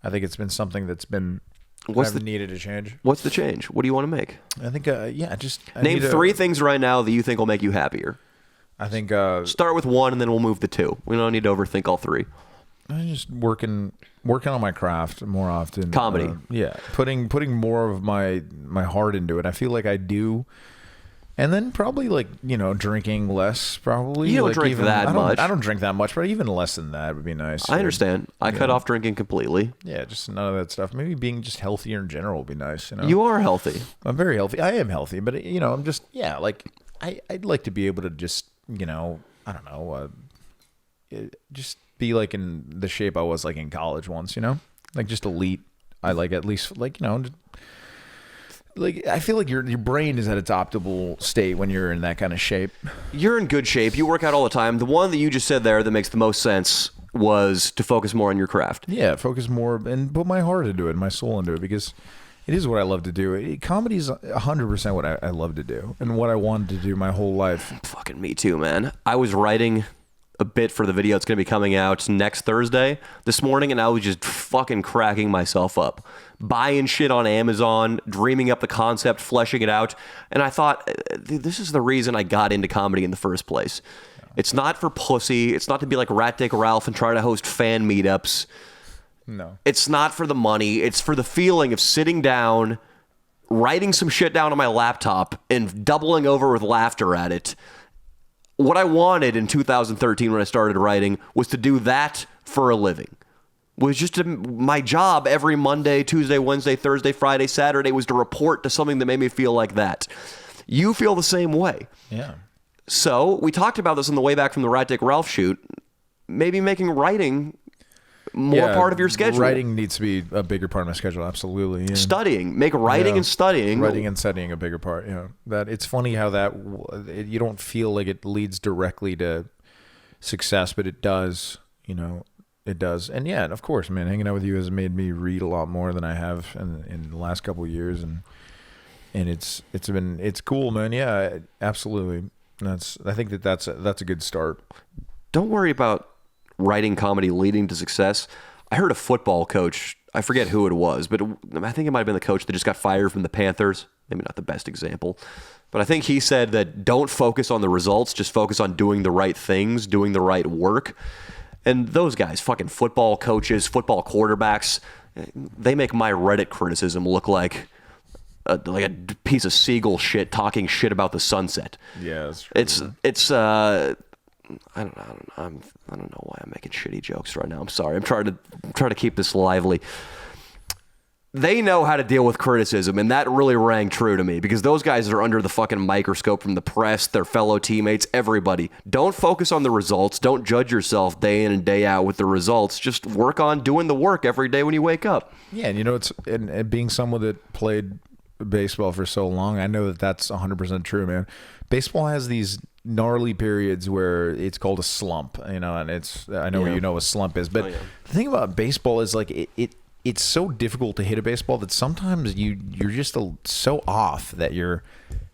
I think it's been something that's been. I've needed a change.
What's the change? What do you want to make?
I think
name 3 things right now that you think will make you happier.
I think
start with 1 and then we'll move to 2. We don't need to overthink all 3.
I'm just working on my craft more often.
Comedy.
Putting more of my heart into it. I feel like I do. And then probably drinking less probably.
You don't drink that much.
I don't drink that much, but even less than that would be nice.
I understand. I cut off drinking completely.
Yeah, just none of that stuff. Maybe being just healthier in general would be nice.
You are healthy.
I'm very healthy. I am healthy, but I'm just I'd like to be able to just I don't know, just be like in the shape I was like in college once, like just elite. I like at least I feel like your brain is at its optimal state when you're in that kind of shape.
You're in good shape. You work out all the time. The one that you just said there that makes the most sense was to focus more on your craft.
Yeah, focus more and put my heart into it, my soul into it, because it is what I love to do. Comedy is 100% what I love to do and what I wanted to do my whole life.
Fucking me too, man. I was writing a bit for the video that's going to be coming out next Thursday this morning, and I was just fucking cracking myself up. Buying shit on Amazon, dreaming up the concept, fleshing it out. And I thought, this is the reason I got into comedy in the first place. It's not for pussy. It's not to be like Rat Dick Ralph and try to host fan meetups.
No.
It's not for the money. It's for the feeling of sitting down, writing some shit down on my laptop, and doubling over with laughter at it. What I wanted in 2013 when I started writing was to do that for a living. Was just my job every Monday, Tuesday, Wednesday, Thursday, Friday, Saturday was to report to something that made me feel like that. You feel the same way.
Yeah.
So we talked about this on the way back from the Rat Dick Ralph shoot. Maybe making writing more part of your schedule.
Writing needs to be a bigger part of my schedule. Absolutely. Yeah.
Studying. Make writing and studying.
Writing and studying a bigger part. Yeah. That it's funny how that you don't feel like it leads directly to success, but it does. It does. And yeah, of course, man, hanging out with you has made me read a lot more than I have in the last couple of years, and it's cool, man. Yeah, absolutely. I think that's a good start.
Don't worry about writing comedy leading to success. I heard a football coach, I forget who it was, but I think it might have been the coach that just got fired from the Panthers. Maybe not the best example, but I think he said that don't focus on the results, just focus on doing the right things, doing the right work. And those guys, fucking football coaches, football quarterbacks, they make my Reddit criticism look like a piece of seagull shit talking shit about the sunset.
Yeah,
it's I don't know why I'm making shitty jokes right now. I'm sorry. I'm trying to keep this lively. They know how to deal with criticism, and that really rang true to me because those guys are under the fucking microscope from the press, their fellow teammates, everybody. Don't focus on the results. Don't judge yourself day in and day out with the results. Just work on doing the work every day when you wake up.
Yeah, and it's and being someone that played baseball for so long, I know that's 100% true, man. Baseball has these gnarly periods where it's called a slump, and I know what a slump is, but the thing about baseball is like it's so difficult to hit a baseball that sometimes you're just so off that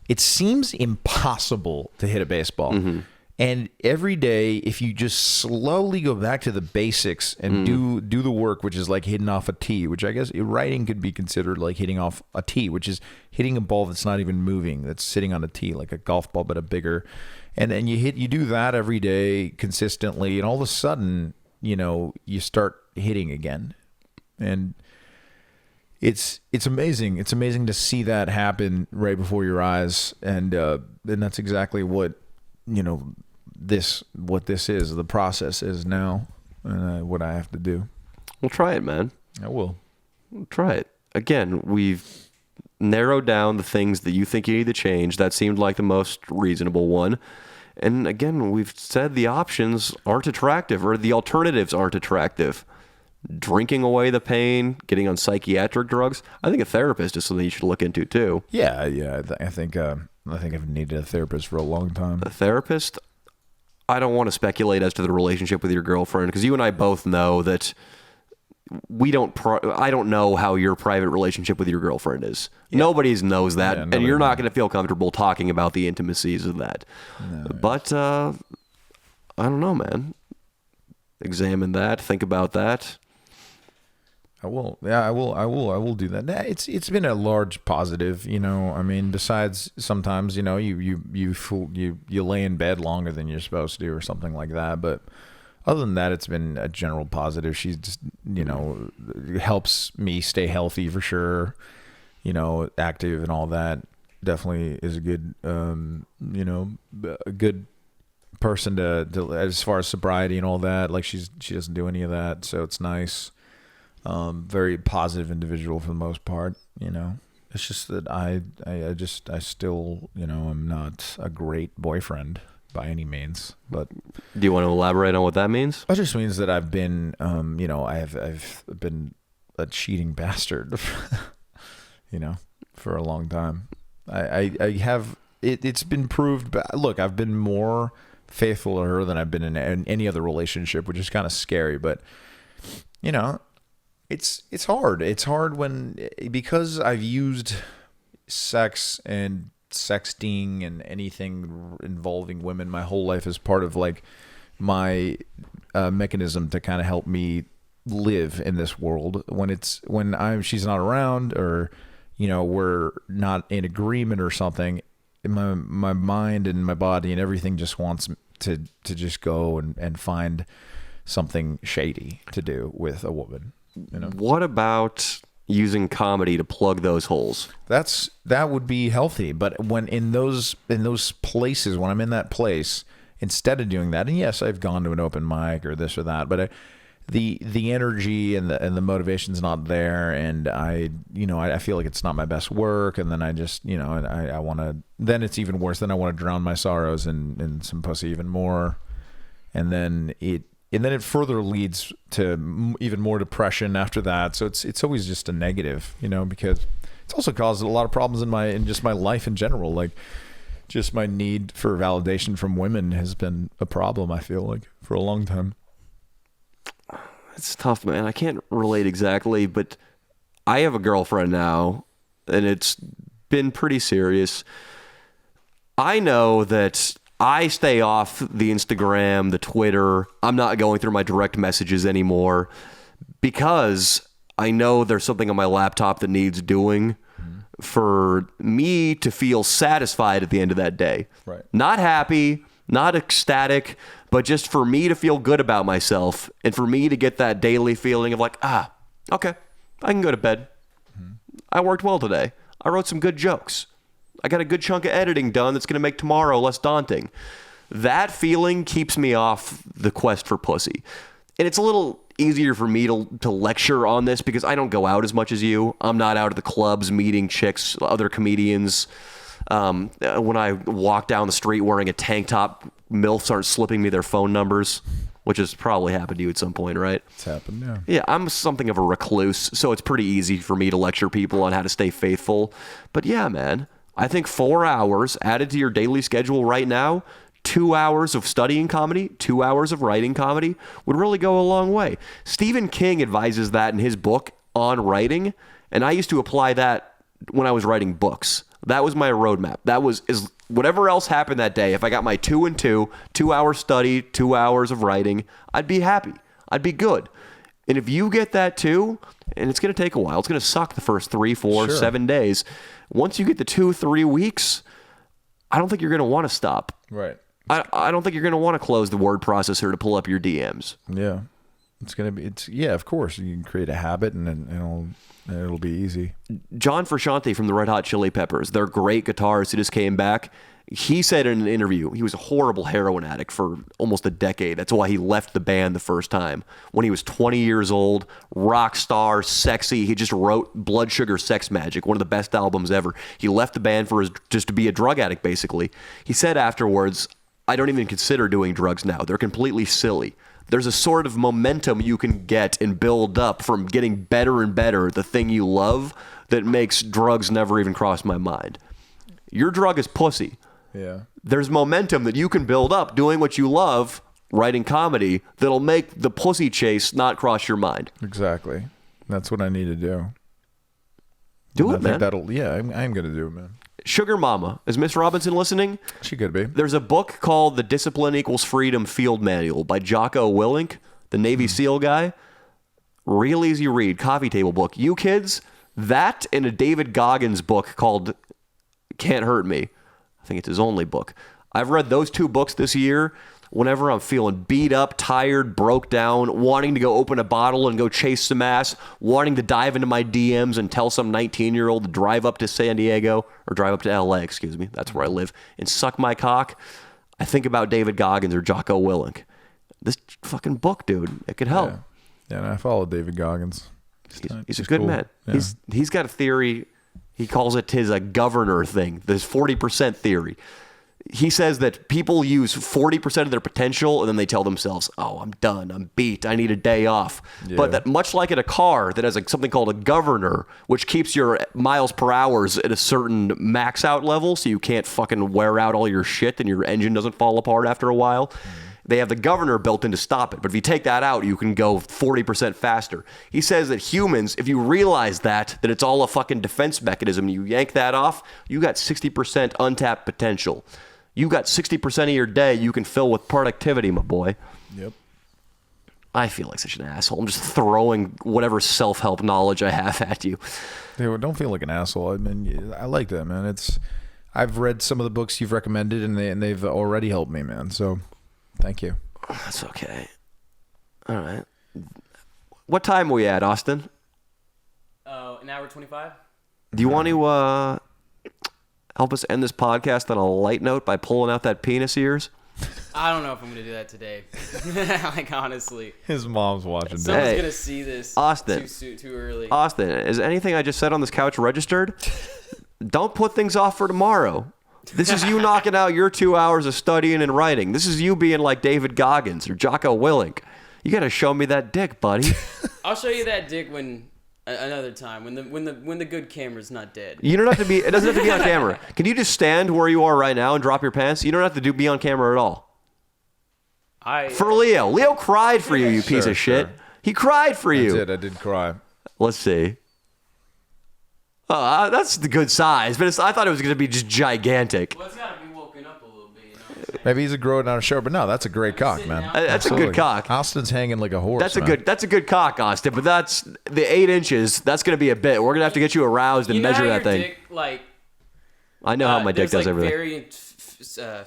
it seems impossible to hit a baseball. Mm-hmm. And every day, if you just slowly go back to the basics and do the work, which is like hitting off a tee, which I guess writing could be considered like hitting off a tee, which is hitting a ball that's not even moving, that's sitting on a tee, like a golf ball, but a bigger. And then you do that every day consistently, and all of a sudden, you start hitting again. And it's amazing. It's amazing to see that happen right before your eyes. And that's exactly what, what this is, the process is now, and what I have to do.
We'll try it, man.
I will.
We'll try it. Again, we've narrowed down the things that you think you need to change. That seemed like the most reasonable one. And again, we've said the options aren't attractive, or the alternatives aren't attractive. Drinking away the pain, getting on psychiatric drugs. I think a therapist is something you should look into too.
Yeah. I think I've needed a therapist for a long time.
A therapist? I don't want to speculate as to the relationship with your girlfriend, because you and I both know that I don't know how your private relationship with your girlfriend is. Yeah. Nobody knows that, and you're not going to feel comfortable talking about the intimacies of that. No, but I don't know, man. Examine that. Think about that.
I will. Yeah, I will do that. It's been a large positive, you know. I mean, besides sometimes, you know, you lay in bed longer than you're supposed to or something like that, but other than that, it's been a general positive. She's just, you know, helps me stay healthy for sure, you know, active and all that. Definitely is a good, you know, a good person to as far as sobriety and all that. Like she doesn't do any of that, so it's nice. Very positive individual for the most part, you know. It's just that I still, you know, I'm not a great boyfriend by any means. But
do you want to elaborate on what that means?
It just means that I've been, you know, I've been a cheating bastard, you know, for a long time. I have it's been proved. Look, I've been more faithful to her than I've been in any other relationship, which is kind of scary. But you know, it's hard. It's hard because I've used sex and sexting and anything involving women my whole life as part of like my mechanism to kind of help me live in this world. When she's not around, or you know, we're not in agreement or something, my mind and my body and everything just wants to just go and find something shady to do with a woman, you know.
What about using comedy to plug those holes?
That would be healthy, but when in those places, when I'm in that place, instead of doing that, and yes, I've gone to an open mic or this or that, but the energy and the motivation's not there, and I feel like it's not my best work, and then I just, you know, and I want to, then it's even worse. Then I want to drown my sorrows in some pussy even more, and then it further leads to even more depression after that. So it's always just a negative, you know, because it's also caused a lot of problems in just my life in general. Like, just my need for validation from women has been a problem, I feel like, for a long time.
It's tough, man. I can't relate exactly, but I have a girlfriend now, and it's been pretty serious. I know that I stay off the Instagram, the Twitter. I'm not going through my direct messages anymore because I know there's something on my laptop that needs doing for me to feel satisfied at the end of that day.
Right.
Not happy, not ecstatic, but just for me to feel good about myself and for me to get that daily feeling of like, okay, I can go to bed. I worked well today. I wrote some good jokes. I got a good chunk of editing done that's going to make tomorrow less daunting. That feeling keeps me off the quest for pussy. And it's a little easier for me to lecture on this because I don't go out as much as you. I'm not out at the clubs meeting chicks, other comedians. When I walk down the street wearing a tank top, MILFs aren't slipping me their phone numbers, which has probably happened to you at some point, right?
It's happened, yeah.
Yeah, I'm something of a recluse, so it's pretty easy for me to lecture people on how to stay faithful. But yeah, man, I think 4 hours added to your daily schedule right now, 2 hours of studying comedy, 2 hours of writing comedy would really go a long way. Stephen King advises that in his book on writing, and I used to apply that when I was writing books. That was my roadmap. That was whatever else happened that day. If I got my 2 and 2, 2 hours study, 2 hours of writing, I'd be happy. I'd be good. And if you get that too, and it's going to take a while, it's going to suck the first 3, 4, 7 days. Once you get the 2, 3 weeks, I don't think you're going to want to stop.
Right.
I don't think you're going to want to close the word processor to pull up your DMs.
Yeah. Yeah, of course. You can create a habit and it'll be easy.
John Frusciante from the Red Hot Chili Peppers, they're great guitarists who just came back. He said in an interview he was a horrible heroin addict for almost a decade. That's why he left the band the first time. When he was 20 years old, rock star, sexy, he just wrote Blood Sugar Sex Magic, one of the best albums ever. He left the band just to be a drug addict, basically. He said afterwards, I don't even consider doing drugs now. They're completely silly. There's a sort of momentum you can get and build up from getting better and better at the thing you love that makes drugs never even cross my mind. Your drug is pussy.
Yeah.
There's momentum that you can build up doing what you love, writing comedy, that'll make the pussy chase not cross your mind.
Exactly. That's what I need to do.
Do
I
it,
think
man.
I'm going to do it, man.
Sugar Mama. Is Miss Robinson listening?
She could be.
There's a book called The Discipline Equals Freedom Field Manual by Jocko Willink, the Navy SEAL guy. Real easy read. Coffee table book. You kids, that and a David Goggins book called Can't Hurt Me. I think it's his only book. I've read those 2 books this year whenever I'm feeling beat up, tired, broke down, wanting to go open a bottle and go chase some ass, wanting to dive into my DMs and tell some 19-year-old to drive up to San Diego, or drive up to LA, excuse me, that's where I live, and suck my cock. I think about David Goggins or Jocko Willink. This fucking book, dude, it could help.
Yeah, and I follow David Goggins.
He's a good
cool.
man.
Yeah.
He's got a theory. He calls it his governor thing, this 40% theory. He says that people use 40% of their potential and then they tell themselves, oh, I'm done. I'm beat. I need a day off.
Yeah.
But that much like in a car that has something called a governor, which keeps your miles per hour at a certain max out level so you can't fucking wear out all your shit and your engine doesn't fall apart after a while. They have the governor built in to stop it. But if you take that out, you can go 40% faster. He says that humans, if you realize that it's all a fucking defense mechanism, you yank that off, you got 60% untapped potential. You got 60% of your day you can fill with productivity, my boy.
Yep.
I feel like such an asshole. I'm just throwing whatever self-help knowledge I have at you.
Dude, don't feel like an asshole. I mean, I like that, man. I've read some of the books you've recommended, and they've already helped me, man. So, thank you.
That's okay. All right. What time are we at, Austin?
An hour 25.
Do you want to help us end this podcast on a light note by pulling out that penis ears?
I don't know if I'm gonna do that today. Like, honestly,
His mom's watching.
someone's
Hey,
gonna see this
Austin.
too early.
Austin, is anything I just said on this couch registered? Don't put things off for tomorrow. This is you knocking out your 2 hours of studying and writing. This is you being like David Goggins or Jocko Willink. You gotta show me that dick, buddy.
I'll show you that dick another time when the good camera's not dead.
You don't have to be. It doesn't have to be on camera. Can you just stand where you are right now and drop your pants? You don't have to be on camera at all. For Leo. Leo cried for you, you piece of shit.
Sure.
He cried for you.
I did cry.
Let's see. Oh, that's the good size, but I thought it was going to be just gigantic.
Well, it's gotta be woken up a little bit, you know.
Maybe he's a grow it on a show, but no, that's a great cock, man.
That's a good cock.
Austin's hanging like a horse.
That's a good cock, Austin. But that's the 8 inches. That's going to be a bit. We're going to have to get you aroused and
You know
measure
how
that
your
thing.
Dick, like,
I know how my dick
there's
does everything.
variant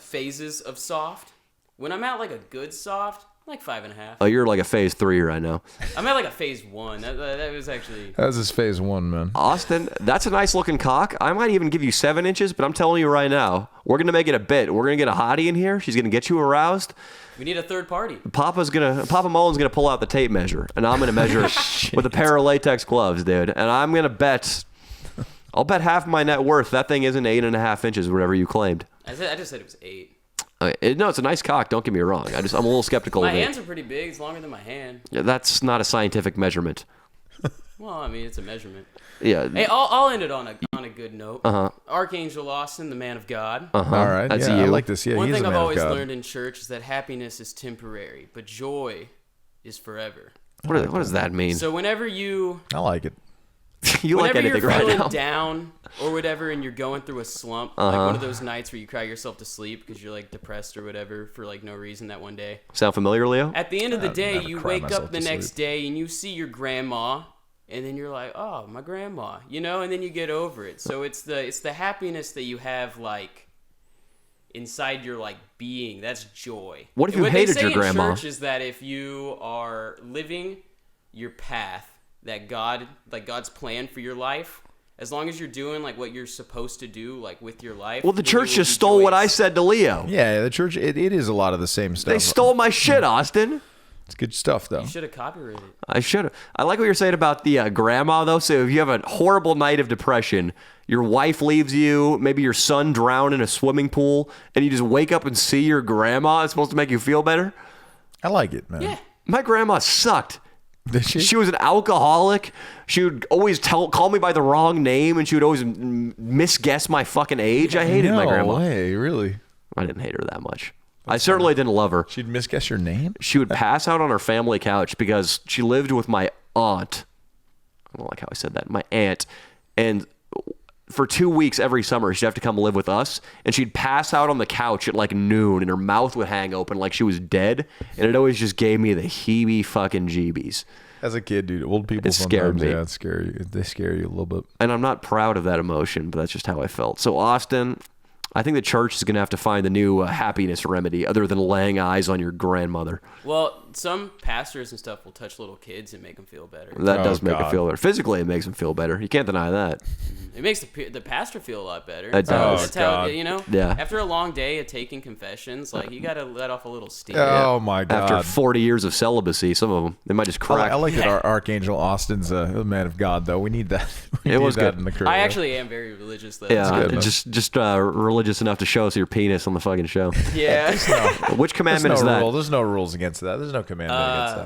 phases of soft. When I'm at like a good soft, like 5.5.
Oh, you're like a phase 3 right now.
I'm at like a phase 1. That was actually.
That was his phase 1, man.
Austin, that's a nice looking cock. I might even give you 7 inches, but I'm telling you right now, we're going to make it a bit. We're going to get a hottie in here. She's going to get you aroused.
We need a third party.
Papa Mullen's going to pull out the tape measure, and I'm going to measure with a pair of latex gloves, dude. And I'm going to bet, I'll bet half my net worth that thing isn't 8.5 inches, whatever you claimed.
I just said it was 8.
No, it's a nice cock. Don't get me wrong. I'm a little skeptical
My
of it.
hands are pretty big. It's longer than my hand.
Yeah, that's not a scientific measurement.
Well, I mean, it's a measurement.
Yeah.
Hey, I'll end it on a good note. Archangel Austin, the man of God.
All right.
That's
yeah,
you.
I like this. Yeah,
One
he's
thing
a
I've
man of
always
God.
learned in church is that happiness is temporary, but joy is forever.
What does that mean?
So whenever you
I like it.
You like
whenever
anything
you're
right
feeling
now?
down or whatever and you're going through a slump, like one of those nights where you cry yourself to sleep because you're like depressed or whatever for like no reason that one day.
Sound familiar, Leo?
At the end of the day,
never
you
cry
wake
myself
up the
to
next
sleep.
day and you see your grandma, and then you're like, oh, my grandma, you know, and then you get over it. So it's the happiness that you have like inside your like being. That's joy.
What if you
And
hated
they say
your
in
grandma?
church is that if you are living your path that God's plan for your life, as long as you're doing like what you're supposed to do, like with your life.
Well, the
then you
church
will
just stole what I
rejoice.
said to Leo.
Yeah, the church, it is a lot of the same stuff.
They stole my shit, Austin.
It's good stuff, though.
You should have copyrighted it.
I should have. I like what you're saying about the grandma, though. So if you have a horrible night of depression, your wife leaves you, maybe your son drowned in a swimming pool, and you just wake up and see your grandma, it's supposed to make you feel better?
I like it, man.
Yeah.
My grandma sucked.
Did she?
She was an alcoholic. She would always call me by the wrong name, and she would always misguess my fucking age. I hated my grandma.
No way, really?
I didn't hate her that much. I certainly didn't love her.
She'd misguess your name?
She would pass out on her family couch because she lived with my aunt. I don't like how I said that. My aunt. And for 2 weeks every summer, she'd have to come live with us. And she'd pass out on the couch at like noon, and her mouth would hang open like she was dead. And it always just gave me the heebie fucking jeebies.
As a kid, dude, old people
It scared
sometimes,
me.
yeah, it's scary. They scare you a little bit.
And I'm not proud of that emotion, but that's just how I felt. So, Austin, I think the church is going to have to find a new happiness remedy other than laying eyes on your grandmother.
Well, some pastors and stuff will touch little kids and make them feel better.
That does make
God.
it feel better. Physically, it makes them feel better. You can't deny that.
It makes the pastor feel a lot better.
It does.
That's how,
God.
you know.
Yeah.
After a long day of taking confessions, like you got to let off a little steam.
Oh, my God.
After 40 years of celibacy, some of them, they might just crack.
I like that our Archangel Austin's a man of God, though. We need that. We
It
need
was
that
good.
in the crew.
I actually am very religious though.
Yeah,
good, man.
just religious enough to show us your penis on the fucking show.
Yeah.
Which
There's
commandment
no
is that?
rule. There's no rules against that. There's no commandment against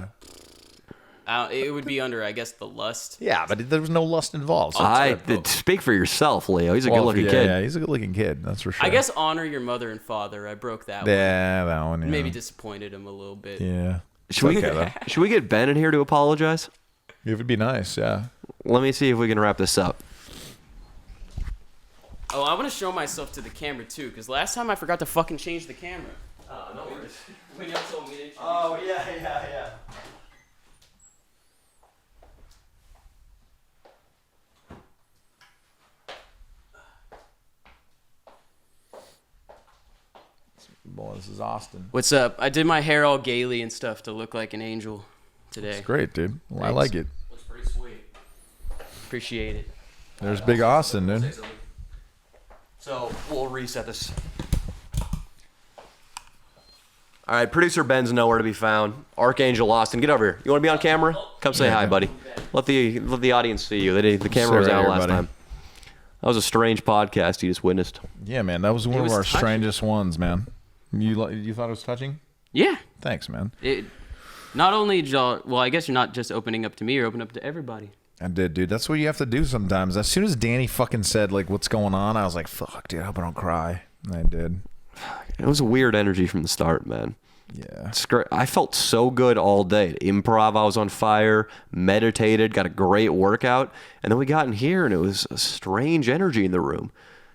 that.
It would be under, I guess, the lust.
Yeah, but there was no lust involved. So
Speak for yourself, Leo. He's a
Well,
good-looking
yeah,
kid.
Yeah, he's a good-looking kid. That's for sure.
I guess honor your mother and father. I broke that one.
Yeah, that one. Yeah.
Maybe disappointed him a little bit.
Yeah.
Should we
Okay, though.
should we get Ben in here to apologize?
It would be nice. Yeah.
Let me see if we can wrap this up.
Oh, I want to show myself to the camera too, because last time I forgot to fucking change the camera. Oh, no worries. When y'all told me to introduce you.
yeah.
Boy, this is Austin.
What's up? I did my hair all gaily and stuff to look like an angel today.
It's great, dude. Well, I
Thanks.
like it.
Looks pretty sweet. Appreciate it.
There's big Austin, dude.
So we'll reset this. All right, producer Ben's nowhere to be found. Archangel Austin, get over here. You want to be on camera? Come say hi, buddy. Let the audience see you. The camera was
Say right
out
here,
last
buddy.
time. That was a strange podcast you just witnessed.
Yeah, man. That was one of
was
our
touching.
strangest ones, man. You thought it was touching?
Yeah.
Thanks, man.
It. Not only, well, I guess you're not just opening up to me, you're opening up to everybody.
I did, dude. That's what you have to do sometimes. As soon as Danny fucking said, like, what's going on, I was like, fuck, dude, I hope I don't cry. And I did.
It was a weird energy from the start, man.
Yeah.
It's great. I felt so good all day. Improv, I was on fire, meditated, got a great workout. And then we got in here, and it was a strange energy in the room.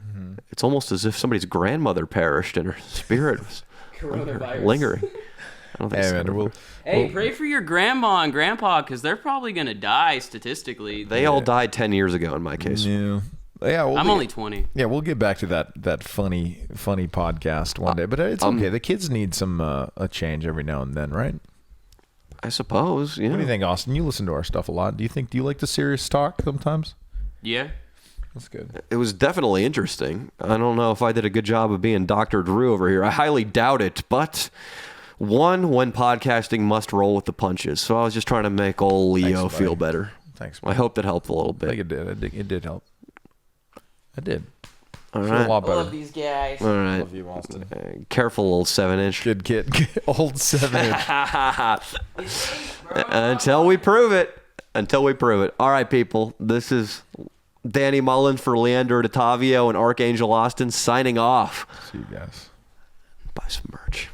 Mm-hmm.
It's almost as if somebody's grandmother perished and her spirit was
Coronavirus.
lingering. I don't think
Hey,
so.
man,
Hey, pray for your grandma and grandpa, because they're probably going to die statistically.
They all died 10 years ago in my case.
yeah. Yeah,
I'm only 20.
Yeah, we'll get back to that funny podcast one day. But it's okay. The kids need some a change every now and then, right?
I suppose, yeah.
What do you think, Austin? You listen to our stuff a lot. Do you like the serious talk sometimes?
Yeah.
That's good.
It was definitely interesting. I don't know if I did a good job of being Dr. Drew over here. I highly doubt it, but when podcasting must roll with the punches. So I was just trying to make old Leo
Thanks,
feel
buddy.
better.
Thanks.
I hope that helped a little
I think
bit.
it did. It did help. It did.
All
Feel
right.
a lot better.
Love these guys.
All right.
Love you, Austin.
Careful, old 7-inch.
Good kid. Old 7-inch.
Until we prove it. All right, people. This is Danny Mullen for Leandro D'Ottavio and Archangel Austin signing off.
See you guys.
Buy some merch.